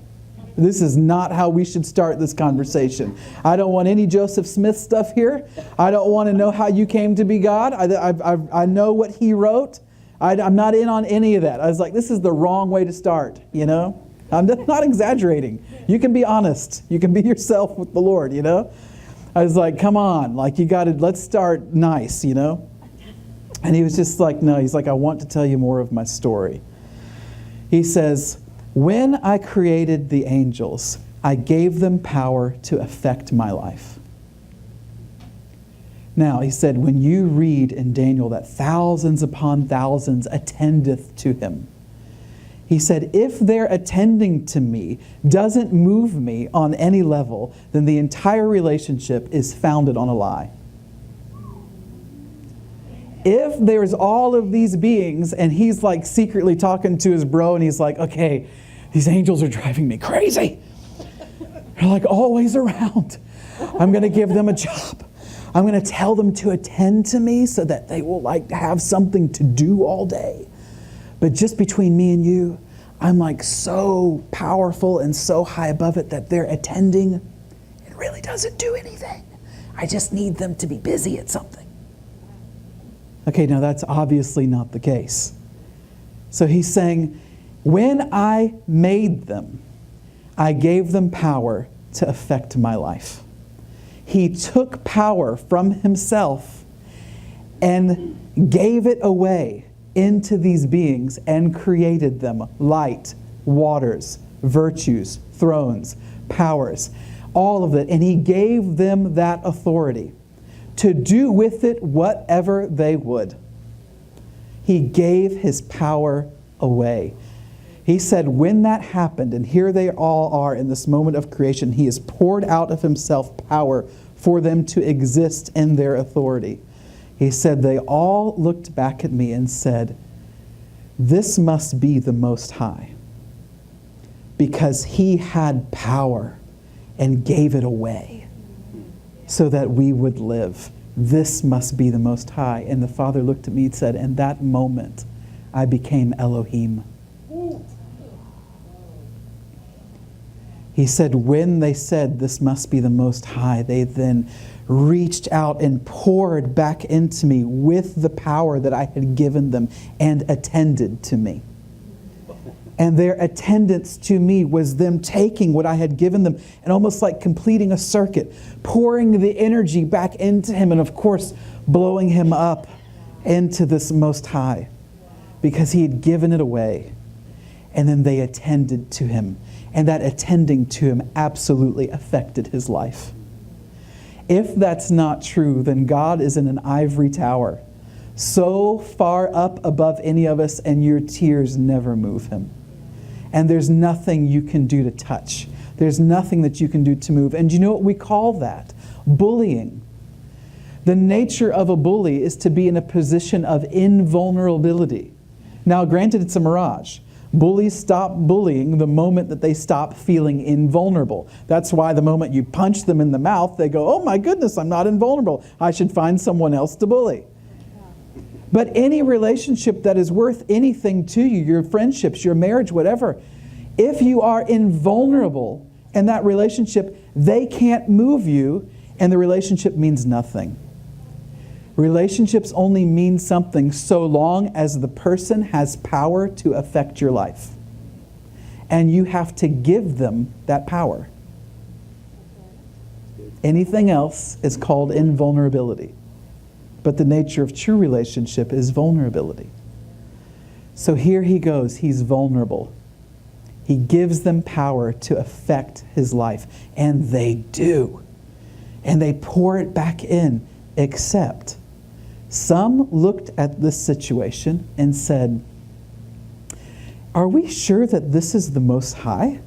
This is not how we should start this conversation. I don't want any Joseph Smith stuff here. I don't want to know how you came to be God. I know what he wrote. I'm not in on any of that. I was like, this is the wrong way to start, you know? I'm not exaggerating. You can be honest. You can be yourself with the Lord, you know? I was like, come on, like let's start nice, you know? And he was just like, no, he's like, I want to tell you more of my story. He says, when I created the angels, I gave them power to affect my life. Now, he said, when you read in Daniel that thousands upon thousands attendeth to him, he said, if their attending to me doesn't move me on any level, then the entire relationship is founded on a lie. If there's all of these beings and he's like secretly talking to his bro and he's like, okay, these angels are driving me crazy. They're like always around. I'm going to give them a job. I'm going to tell them to attend to me so that they will like have something to do all day. But just between me and you, I'm like so powerful and so high above it that they're attending. It really doesn't do anything. I just need them to be busy at something. Okay, now that's obviously not the case. So he's saying, when I made them, I gave them power to affect my life. He took power from himself and gave it away into these beings and created them: light, waters, virtues, thrones, powers, all of it. And he gave them that authority to do with it whatever they would. He gave his power away. He said when that happened, and here they all are in this moment of creation, he has poured out of himself power for them to exist in their authority. He said they all looked back at me and said, this must be the Most High, because he had power and gave it away so that we would live. This must be the Most High. And the Father looked at me and said, in that moment, I became Elohim. He said, when they said, this must be the Most High, they then reached out and poured back into me with the power that I had given them and attended to me. And their attendance to me was them taking what I had given them and almost like completing a circuit, pouring the energy back into him and, of course, blowing him up into this Most High because he had given it away. And then they attended to him. And that attending to him absolutely affected his life. If that's not true, then God is in an ivory tower, so far up above any of us, and your tears never move him. And there's nothing you can do to touch. There's nothing that you can do to move. And you know what we call that? Bullying. The nature of a bully is to be in a position of invulnerability. Now, granted, it's a mirage. Bullies stop bullying the moment that they stop feeling invulnerable. That's why the moment you punch them in the mouth, they go, oh my goodness, I'm not invulnerable. I should find someone else to bully. But any relationship that is worth anything to you, your friendships, your marriage, whatever, if you are invulnerable in that relationship, they can't move you and the relationship means nothing. Relationships only mean something so long as the person has power to affect your life. And you have to give them that power. Anything else is called invulnerability. But the nature of true relationship is vulnerability. So here he goes, he's vulnerable. He gives them power to affect his life. And they do. And they pour it back in, except some looked at this situation and said, are we sure that this is the Most High?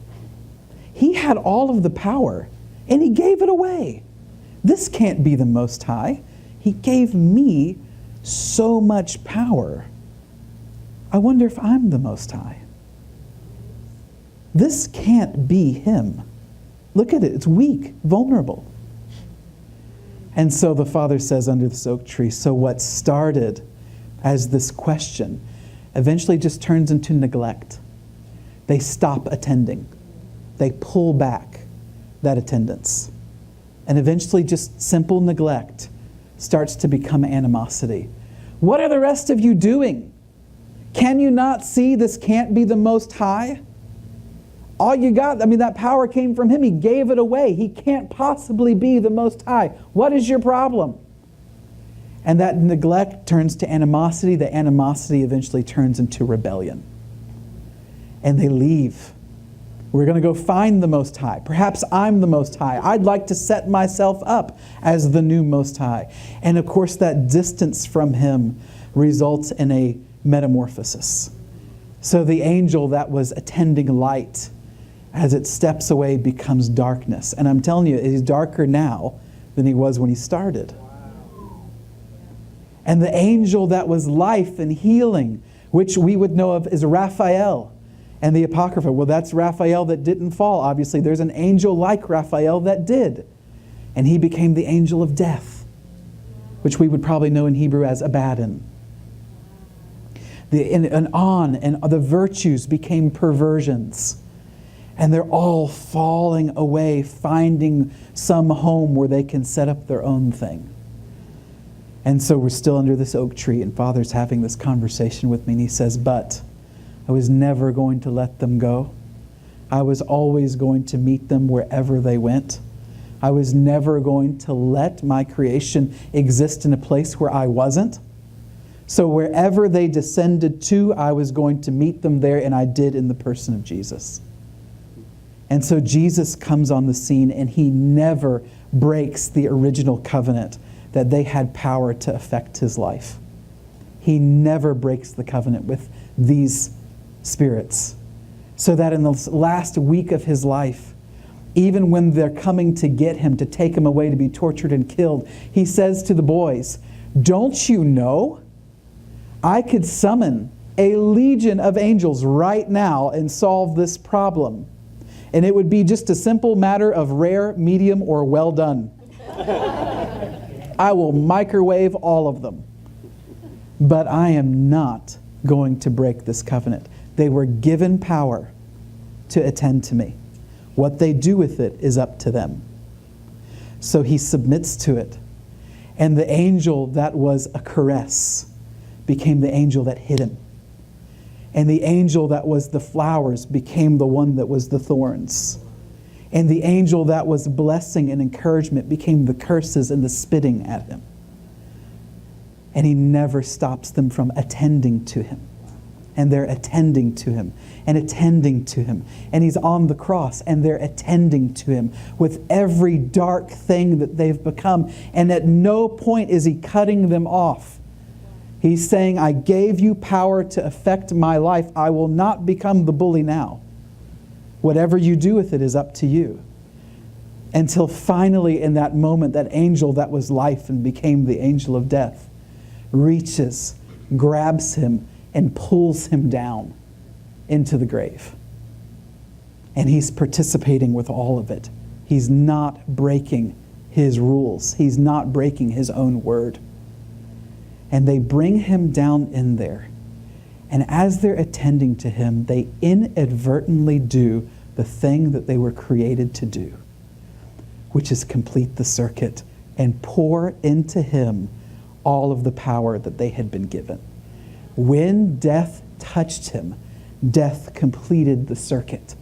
He had all of the power and he gave it away. This can't be the Most High. He gave me so much power. I wonder if I'm the Most High. This can't be him. Look at it. It's weak, vulnerable. And so the Father says under this oak tree, so what started as this question eventually just turns into neglect. They stop attending. They pull back that attendance. And eventually just simple neglect starts to become animosity. What are the rest of you doing? Can you not see this can't be the Most High? All you got, that power came from him. He gave it away. He can't possibly be the Most High. What is your problem? And that neglect turns to animosity. The animosity eventually turns into rebellion. And they leave. We're going to go find the Most High. Perhaps I'm the Most High. I'd like to set myself up as the new Most High. And of course, that distance from him results in a metamorphosis. So the angel that was attending light, as it steps away, becomes darkness. And I'm telling you, he's darker now than he was when he started. And the angel that was life and healing, which we would know of as Raphael and the Apocrypha. Well, that's Raphael that didn't fall. Obviously, there's an angel like Raphael that did. And he became the angel of death, which we would probably know in Hebrew as Abaddon. And the virtues became perversions. And they're all falling away, finding some home where they can set up their own thing. And so we're still under this oak tree, and Father's having this conversation with me, and he says, but I was never going to let them go. I was always going to meet them wherever they went. I was never going to let my creation exist in a place where I wasn't. So wherever they descended to, I was going to meet them there, and I did in the person of Jesus. And so Jesus comes on the scene, and he never breaks the original covenant that they had power to affect his life. He never breaks the covenant with these spirits. So that in the last week of his life, even when they're coming to get him, to take him away to be tortured and killed, he says to the boys, don't you know I could summon a legion of angels right now and solve this problem? And it would be just a simple matter of rare, medium, or well done. I will microwave all of them. But I am not going to break this covenant. They were given power to attend to me. What they do with it is up to them. So he submits to it. And the angel that was a caress became the angel that hit him. And the angel that was the flowers became the one that was the thorns. And the angel that was blessing and encouragement became the curses and the spitting at him. And he never stops them from attending to him. And they're attending to him and attending to him. And he's on the cross and they're attending to him with every dark thing that they've become. And at no point is he cutting them off. He's saying, I gave you power to affect my life. I will not become the bully now. Whatever you do with it is up to you. Until finally in that moment, that angel that was life and became the angel of death reaches, grabs him, and pulls him down into the grave. And he's participating with all of it. He's not breaking his rules. He's not breaking his own word. And they bring him down in there. And as they're attending to him, they inadvertently do the thing that they were created to do, which is complete the circuit and pour into him all of the power that they had been given. When death touched him, death completed the circuit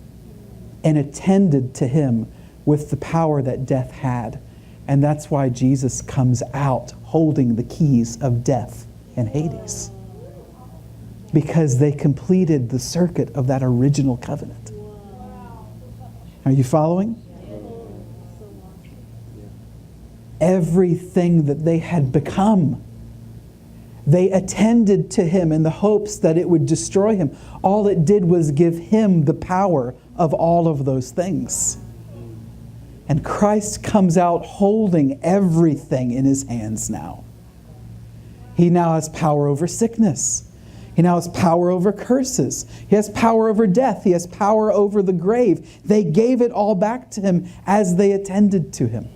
and attended to him with the power that death had. And that's why Jesus comes out holding the keys of death and Hades. Because they completed the circuit of that original covenant. Are you following? Everything that they had become, they attended to him in the hopes that it would destroy him. All it did was give him the power of all of those things. And Christ comes out holding everything in his hands now. He now has power over sickness. He now has power over curses. He has power over death. He has power over the grave. They gave it all back to him as they attended to him.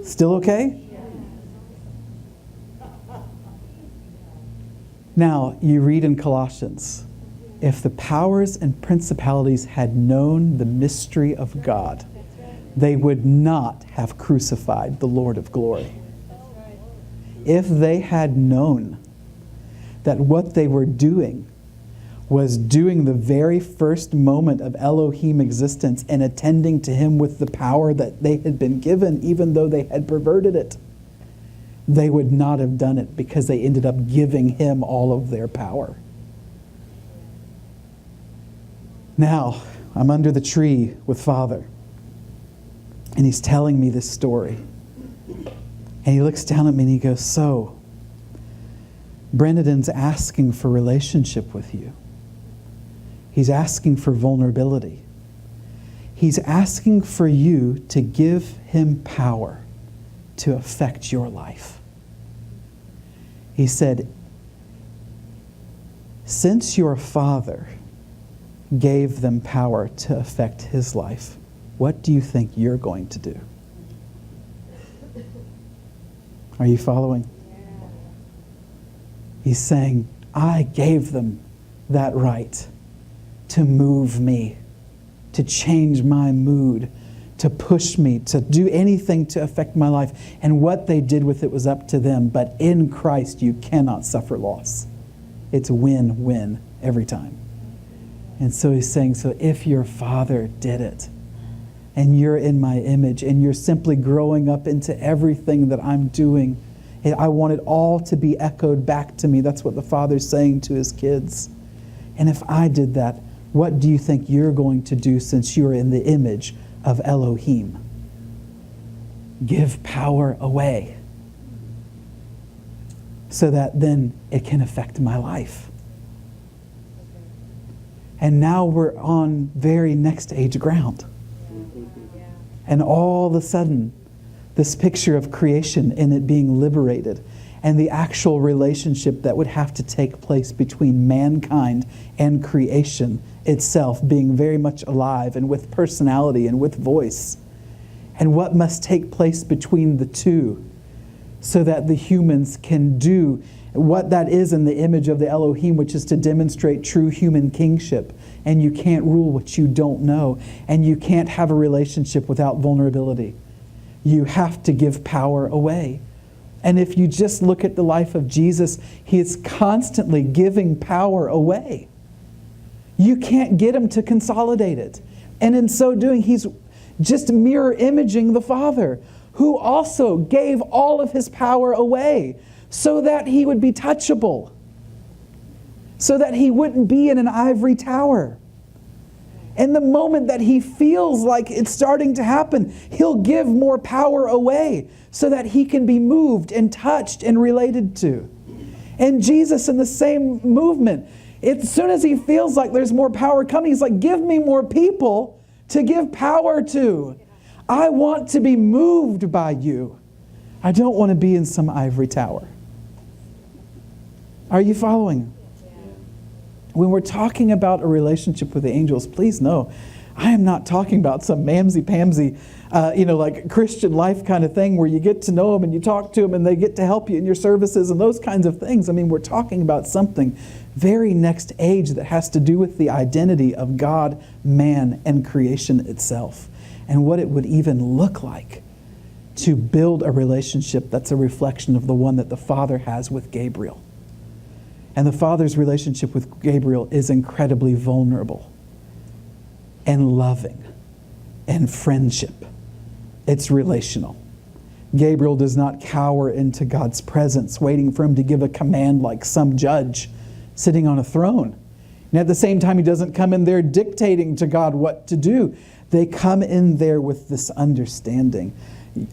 Still okay? Now, you read in Colossians, if the powers and principalities had known the mystery of God, they would not have crucified the Lord of glory. If they had known that what they were doing was doing the very first moment of Elohim existence and attending to him with the power that they had been given, even though they had perverted it, they would not have done it because they ended up giving him all of their power. Now, I'm under the tree with Father, and he's telling me this story. And he looks down at me and he goes, so, Brendan's asking for relationship with you. He's asking for vulnerability. He's asking for you to give him power to affect your life. He said, since your father gave them power to affect his life, what do you think you're going to do? Are you following? He's saying, I gave them that right to move me, to change my mood, to push me, to do anything to affect my life. And what they did with it was up to them. But in Christ, you cannot suffer loss. It's win-win every time. And so he's saying, so if your father did it, and you're in my image, and you're simply growing up into everything that I'm doing, I want it all to be echoed back to me. That's what the Father's saying to his kids. And if I did that, what do you think you're going to do since you're in the image of Elohim? Give power away so that then it can affect my life. And now we're on very next age ground. And all of a sudden, this picture of creation and it being liberated and the actual relationship that would have to take place between mankind and creation itself being very much alive and with personality and with voice. And what must take place between the two so that the humans can do what that is in the image of the Elohim, which is to demonstrate true human kingship. And you can't rule what you don't know. And you can't have a relationship without vulnerability. You have to give power away. And if you just look at the life of Jesus, he is constantly giving power away. You can't get him to consolidate it. And in so doing, he's just mirror imaging the Father, who also gave all of his power away so that he would be touchable, so that he wouldn't be in an ivory tower. And the moment that he feels like it's starting to happen, he'll give more power away so that he can be moved and touched and related to. And Jesus in the same movement, as soon as he feels like there's more power coming, he's like, give me more people to give power to. I want to be moved by you. I don't want to be in some ivory tower. Are you following? When we're talking about a relationship with the angels, please know, I am not talking about some mamsy-pamsy, like Christian life kind of thing where you get to know them and you talk to them and they get to help you in your services and those kinds of things. I mean, we're talking about something very next age that has to do with the identity of God, man, and creation itself, and what it would even look like to build a relationship that's a reflection of the one that the Father has with Gabriel. And the Father's relationship with Gabriel is incredibly vulnerable and loving and friendship. It's relational. Gabriel does not cower into God's presence, waiting for him to give a command like some judge sitting on a throne. And at the same time, he doesn't come in there dictating to God what to do. They come in there with this understanding.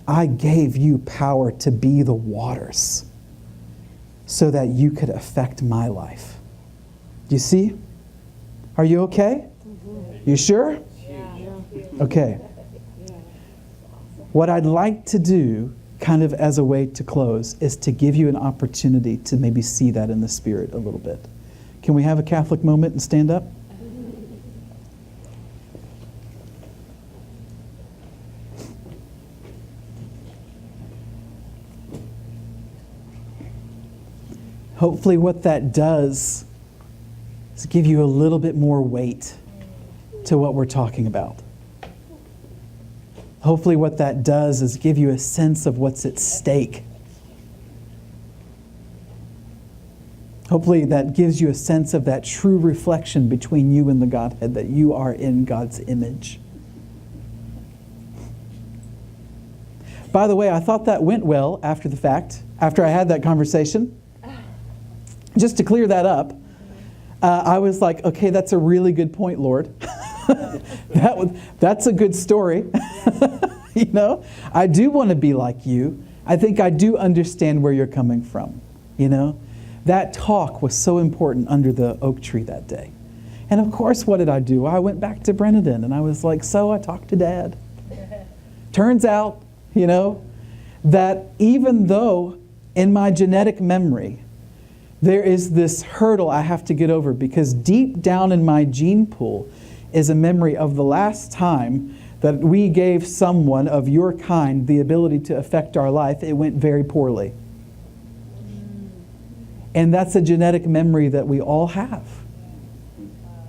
I gave you power to be the waters so that you could affect my life. Do you see? Are you okay? You sure? Okay. What I'd like to do, kind of as a way to close, is to give you an opportunity to maybe see that in the Spirit a little bit. Can we have a Catholic moment and stand up? Hopefully what that does is give you a little bit more weight to what we're talking about. Hopefully what that does is give you a sense of what's at stake. Hopefully that gives you a sense of that true reflection between you and the Godhead, that you are in God's image. By the way, I thought that went well after the fact, after I had that conversation. Just to clear that up, I was like, okay, that's a really good point, Lord. That's a good story. You know, I do want to be like you. I think I do understand where you're coming from. You know, that talk was so important under the oak tree that day. And of course, what did I do? I went back to Brennan and I was like, so I talked to Dad. Turns out, you know, that even though in my genetic memory, there is this hurdle I have to get over, because deep down in my gene pool is a memory of the last time that we gave someone of your kind the ability to affect our life. It went very poorly. And that's a genetic memory that we all have.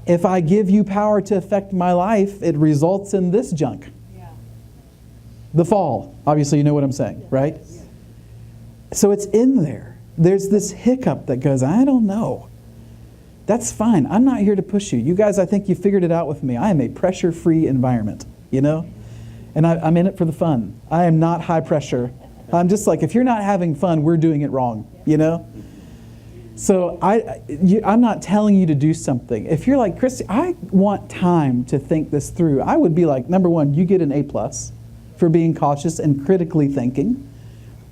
If I give you power to affect my life, it results in this junk. The fall. Obviously, you know what I'm saying, right? So it's in there. There's this hiccup that goes, I don't know. That's fine. I'm not here to push you. You guys, I think you figured it out with me. I am a pressure-free environment, you know? And I'm in it for the fun. I am not high pressure. I'm just like, if you're not having fun, we're doing it wrong, you know? So I'm not telling you to do something. If you're like, Christy, I want time to think this through, I would be like, number one, you get an A+ for being cautious and critically thinking,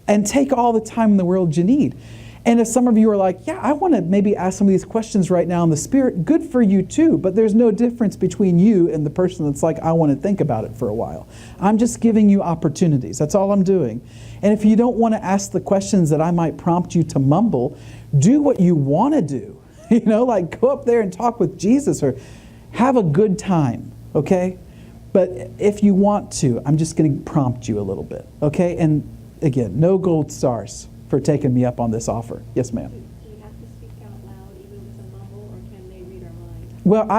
and take all the time in the world you need. And if some of you are like, yeah, I want to maybe ask some of these questions right now in the Spirit, good for you too, but there's no difference between you and the person that's like, I want to think about it for a while. I'm just giving you opportunities. That's all I'm doing. And if you don't want to ask the questions that I might prompt you to mumble, do what you want to do. You know, like go up there and talk with Jesus or have a good time, okay? But if you want to, I'm just going to prompt you a little bit, okay? And again, no gold stars for taking me up on this offer. Yes, ma'am. Do we have to speak out loud even with a mumble, or can they read our mind? Well,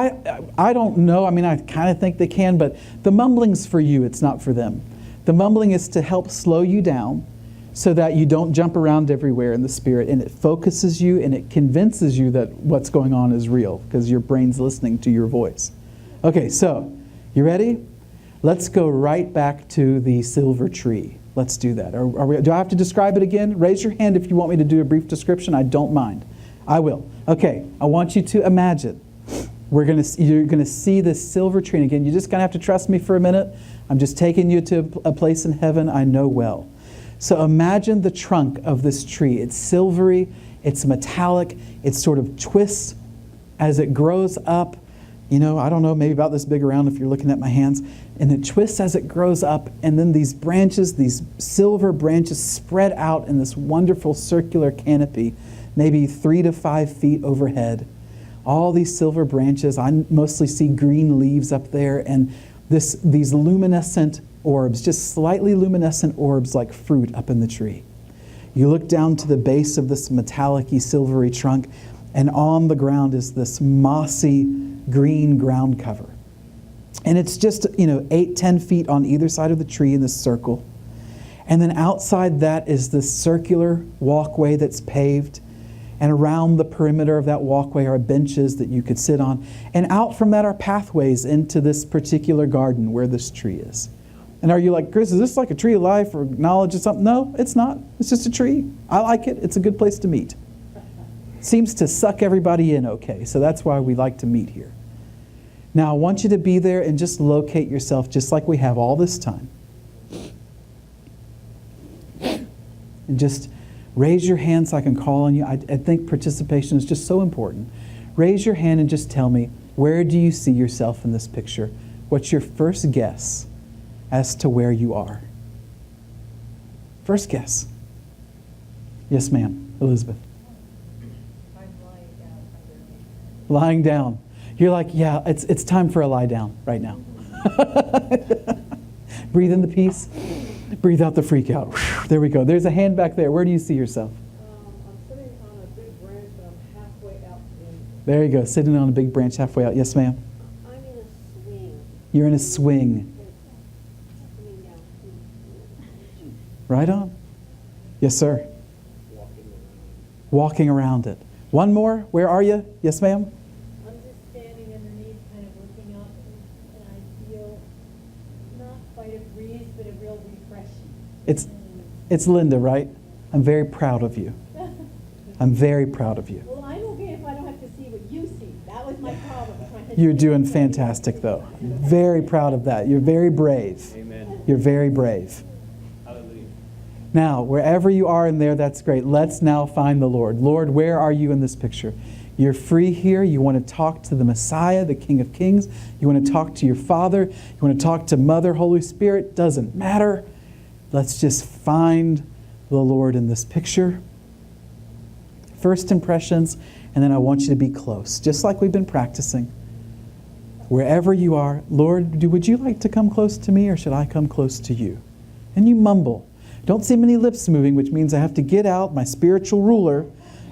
I don't know. I mean, I kind of think they can, but the mumbling's for you. It's not for them. The mumbling is to help slow you down so that you don't jump around everywhere in the Spirit, and it focuses you and it convinces you that what's going on is real because your brain's listening to your voice. Okay, so you ready? Let's go right back to the silver tree. Let's do that. Do I have to describe it again? Raise your hand if you want me to do a brief description. I don't mind. I will. Okay, I want you to imagine. You're going to see this silver tree. And again, you're just going to have to trust me for a minute. I'm just taking you to a place in heaven I know well. So imagine the trunk of this tree. It's silvery, it's metallic, it sort of twists as it grows up. You know, I don't know, maybe about this big around if you're looking at my hands. And it twists as it grows up, and then these branches, these silver branches spread out in this wonderful circular canopy, maybe 3 to 5 feet overhead. All these silver branches, I mostly see green leaves up there, and these luminescent orbs, just slightly luminescent orbs like fruit up in the tree. You look down to the base of this metallic-y, silvery trunk, and on the ground is this mossy green ground cover. And it's just, 8-10 feet on either side of the tree in this circle. And then outside that is this circular walkway that's paved. And around the perimeter of that walkway are benches that you could sit on. And out from that are pathways into this particular garden where this tree is. And are you like, Chris, is this like a tree of life or knowledge or something? No, it's not. It's just a tree. I like it. It's a good place to meet. Seems to suck everybody in okay. So that's why we like to meet here. Now, I want you to be there and just locate yourself just like we have all this time. And just raise your hand so I can call on you. I think participation is just so important. Raise your hand and just tell me, where do you see yourself in this picture? What's your first guess as to where you are? First guess. Yes, ma'am. Elizabeth. I'm lying down underneath. Lying down. You're like, yeah, it's time for a lie down right now. Breathe in the peace. Breathe out the freak out. Whew, there we go. There's a hand back there. Where do you see yourself? I'm sitting on a big branch, but I'm halfway out to the end. There you go. Sitting on a big branch halfway out. Yes, ma'am. I'm in a swing. You're in a swing. It's coming down. Right on. Yes, sir. Walking around it. One more. Where are you? Yes, ma'am? I'm just standing underneath, kind of looking up, and I feel not quite a breeze, but a real refreshing. It's Linda, right? I'm very proud of you. I'm very proud of you. Well, I'm okay if I don't have to see what you see. That was my problem. trying to You're see doing what fantastic, though. Very proud of that. You're very brave. Amen. You're very brave. Hallelujah. Now, wherever you are in there, that's great. Let's now find the Lord. Lord, where are you in this picture? You're free here. You want to talk to the Messiah, the King of Kings. You want to talk to your Father. You want to talk to Mother, Holy Spirit. Doesn't matter. Let's just find the Lord in this picture. First impressions, and then I want you to be close, just like we've been practicing. Wherever you are, Lord, would you like to come close to me, or should I come close to you? And you mumble. Don't see many lips moving, which means I have to get out my spiritual ruler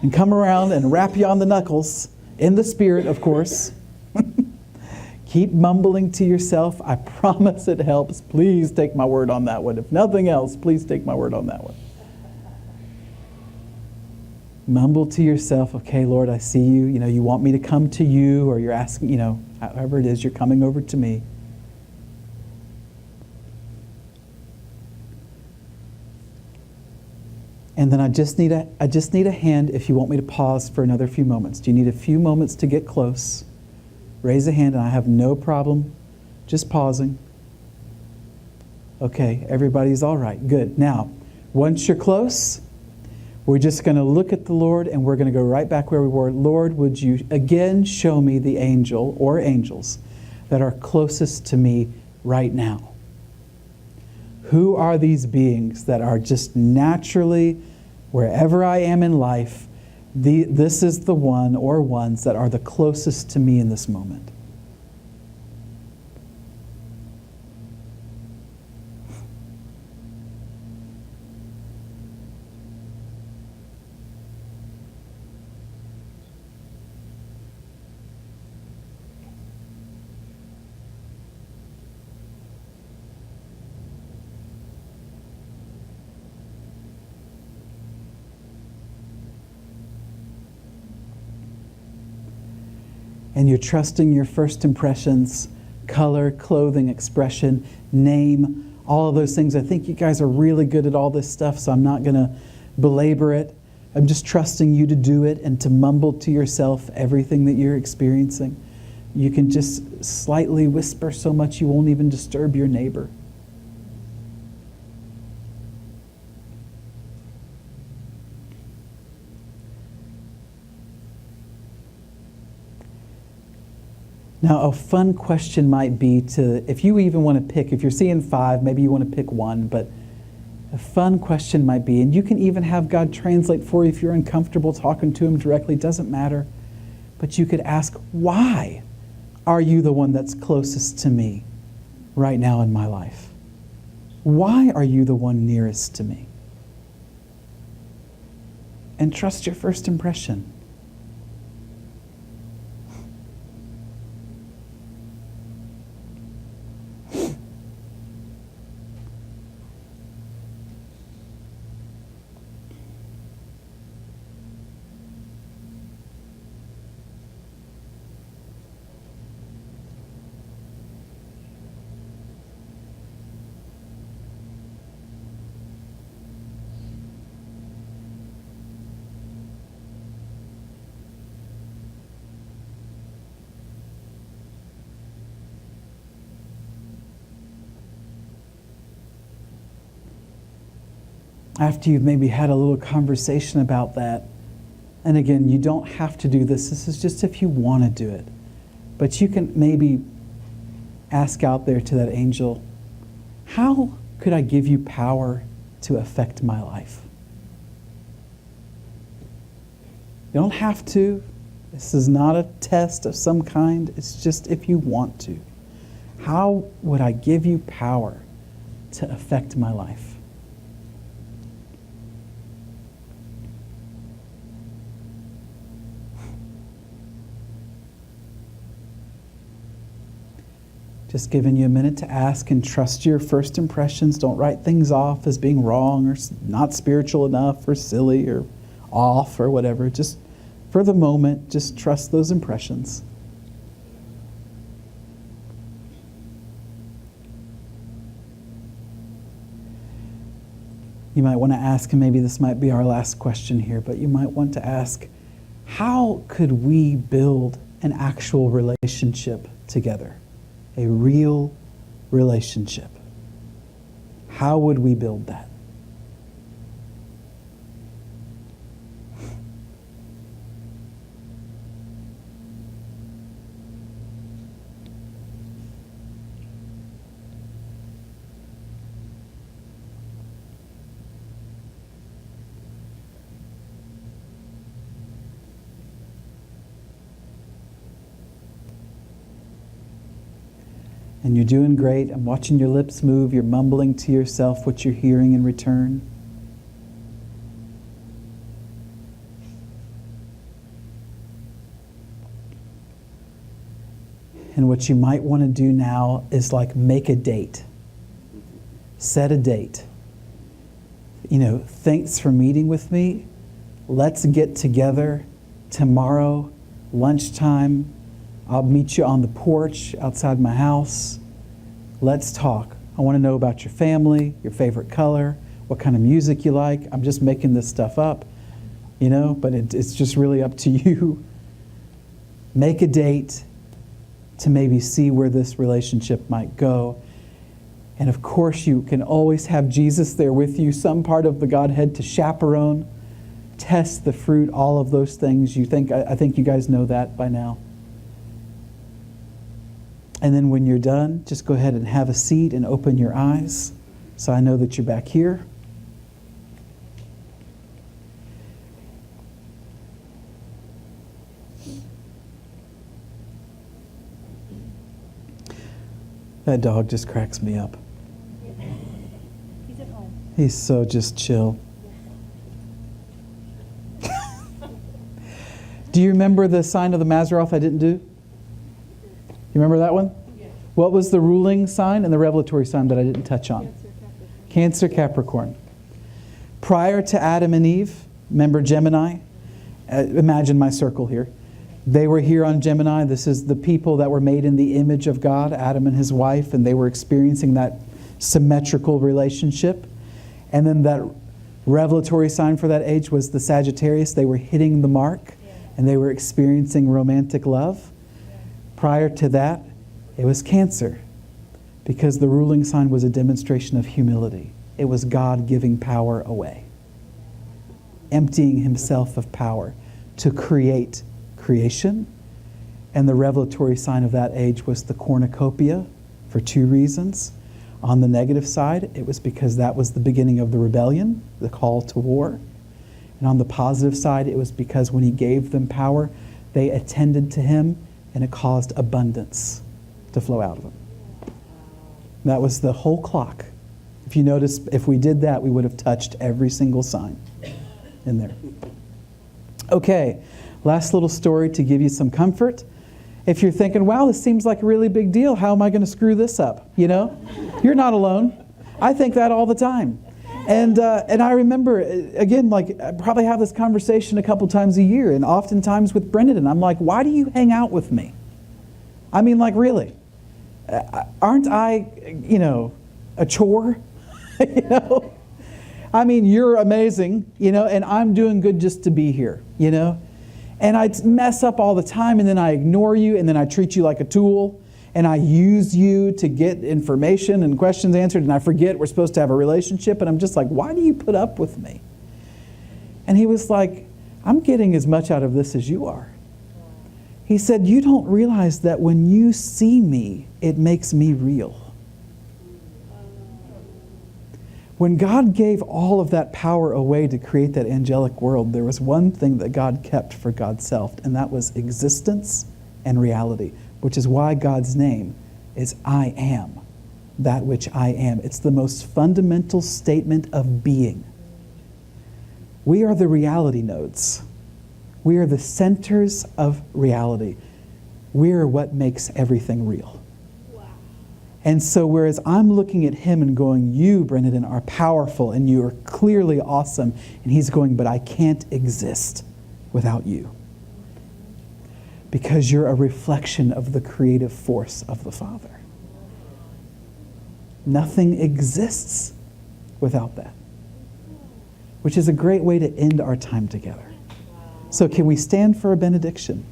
and come around and rap you on the knuckles, in the spirit, of course. Keep mumbling to yourself. I promise it helps. Please take my word on that one. If nothing else, please take my word on that one. Mumble to yourself, okay, Lord, I see you. You know, you want me to come to you, or you're asking, you know, however it is, you're coming over to me. And then I just need a hand if you want me to pause for another few moments. Do you need a few moments to get close? Raise a hand, and I have no problem just pausing. Okay, everybody's all right. Good. Now, once you're close, we're just going to look at the Lord, and we're going to go right back where we were. Lord, would you again show me the angel or angels that are closest to me right now? Who are these beings that are just naturally, wherever I am in life, this is the one or ones that are the closest to me in this moment? And you're trusting your first impressions, color, clothing, expression, name, all of those things. I think you guys are really good at all this stuff, so I'm not going to belabor it. I'm just trusting you to do it and to mumble to yourself everything that you're experiencing. You can just slightly whisper so much you won't even disturb your neighbor. Now, a fun question might be to, if you even want to pick, if you're seeing 5, maybe you want to pick 1, but a fun question might be, and you can even have God translate for you if you're uncomfortable talking to Him directly, doesn't matter, but you could ask, why are you the one that's closest to me right now in my life? Why are you the one nearest to me? And trust your first impression. After you've maybe had a little conversation about that, and again, you don't have to do this. This is just if you want to do it. But you can maybe ask out there to that angel, how could I give you power to affect my life? You don't have to. This is not a test of some kind. It's just if you want to. How would I give you power to affect my life? Just giving you a minute to ask and trust your first impressions. Don't write things off as being wrong or not spiritual enough or silly or off or whatever. Just For the moment, just trust those impressions. You might want to ask, and maybe this might be our last question here, but you might want to ask, how could we build an actual relationship together? A real relationship. How would we build that? And you're doing great. I'm watching your lips move. You're mumbling to yourself what you're hearing in return. And what you might want to do now is like make a date. Set a date. Thanks for meeting with me. Let's get together tomorrow, lunchtime. I'll meet you on the porch outside my house. Let's talk. I want to know about your family, your favorite color, what kind of music you like. I'm just making this stuff up, but it's just really up to you. Make a date to maybe see where this relationship might go. And of course, you can always have Jesus there with you, some part of the Godhead to chaperone, test the fruit, all of those things. I think you guys know that by now. And then when you're done, just go ahead and have a seat and open your eyes. So I know that you're back here. That dog just cracks me up. He's at home. He's so just chill. Do you remember the sign of the Mazzaroth I didn't do? You remember that one? Yes. What was the ruling sign and the revelatory sign that I didn't touch on? Cancer, Capricorn. Prior to Adam and Eve, remember Gemini? Imagine my circle here. They were here on Gemini. This is the people that were made in the image of God, Adam and his wife, and they were experiencing that symmetrical relationship. And then that revelatory sign for that age was the Sagittarius. They were hitting the mark, and they were experiencing romantic love. Prior to that, it was Cancer, because the ruling sign was a demonstration of humility. It was God giving power away, emptying himself of power to create creation. And the revelatory sign of that age was the cornucopia for two reasons. On the negative side, it was because that was the beginning of the rebellion, the call to war. And on the positive side, it was because when he gave them power, they attended to him, and it caused abundance to flow out of them. That was the whole clock. If you notice, if we did that, we would have touched every single sign in there. Okay, last little story to give you some comfort. If you're thinking, wow, this seems like a really big deal, how am I going to screw this up? You're not alone. I think that all the time. And I remember, again, I probably have this conversation a couple times a year, and oftentimes with Brendan, I'm like, why do you hang out with me? I mean, really? Aren't I, a chore? I mean, you're amazing, and I'm doing good just to be here, And I mess up all the time, and then I ignore you, and then I treat you like a tool. And I use you to get information and questions answered, and I forget we're supposed to have a relationship, and I'm just like, why do you put up with me? And he was like, I'm getting as much out of this as you are. He said, you don't realize that when you see me, it makes me real. When God gave all of that power away to create that angelic world, there was one thing that God kept for God's self, and that was existence and reality. Which is why God's name is I am that which I am. It's the most fundamental statement of being. We are the reality nodes. We are the centers of reality. We are what makes everything real. Wow. And so whereas I'm looking at him and going, you, Brendan, are powerful and you are clearly awesome, and he's going, but I can't exist without you. because you're a reflection of the creative force of the Father. Nothing exists without that, which is a great way to end our time together. So can we stand for a benediction?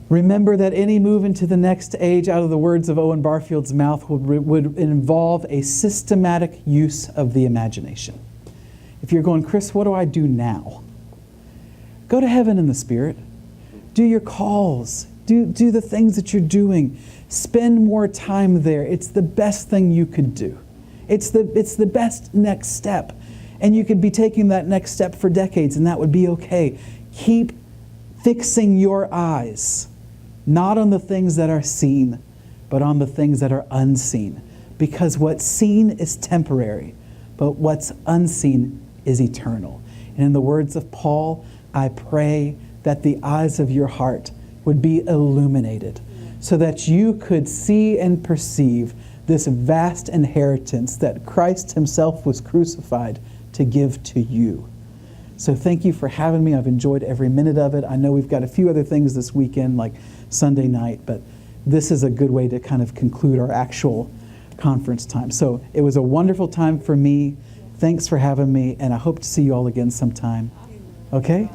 Remember that any move into the next age, out of the words of Owen Barfield's mouth, would involve a systematic use of the imagination. If you're going, Chris, what do I do now? Go to heaven in the Spirit. Do your calls. Do the things that you're doing. Spend more time there. It's the best thing you could do. It's the best next step. And you could be taking that next step for decades, and that would be okay. Keep fixing your eyes, not on the things that are seen, but on the things that are unseen. Because what's seen is temporary, but what's unseen is eternal. And in the words of Paul, I pray that the eyes of your heart would be illuminated so that you could see and perceive this vast inheritance that Christ himself was crucified to give to you. So thank you for having me. I've enjoyed every minute of it. I know we've got a few other things this weekend, like Sunday night, but this is a good way to kind of conclude our actual conference time. So it was a wonderful time for me. Thanks for having me, and I hope to see you all again sometime. Okay?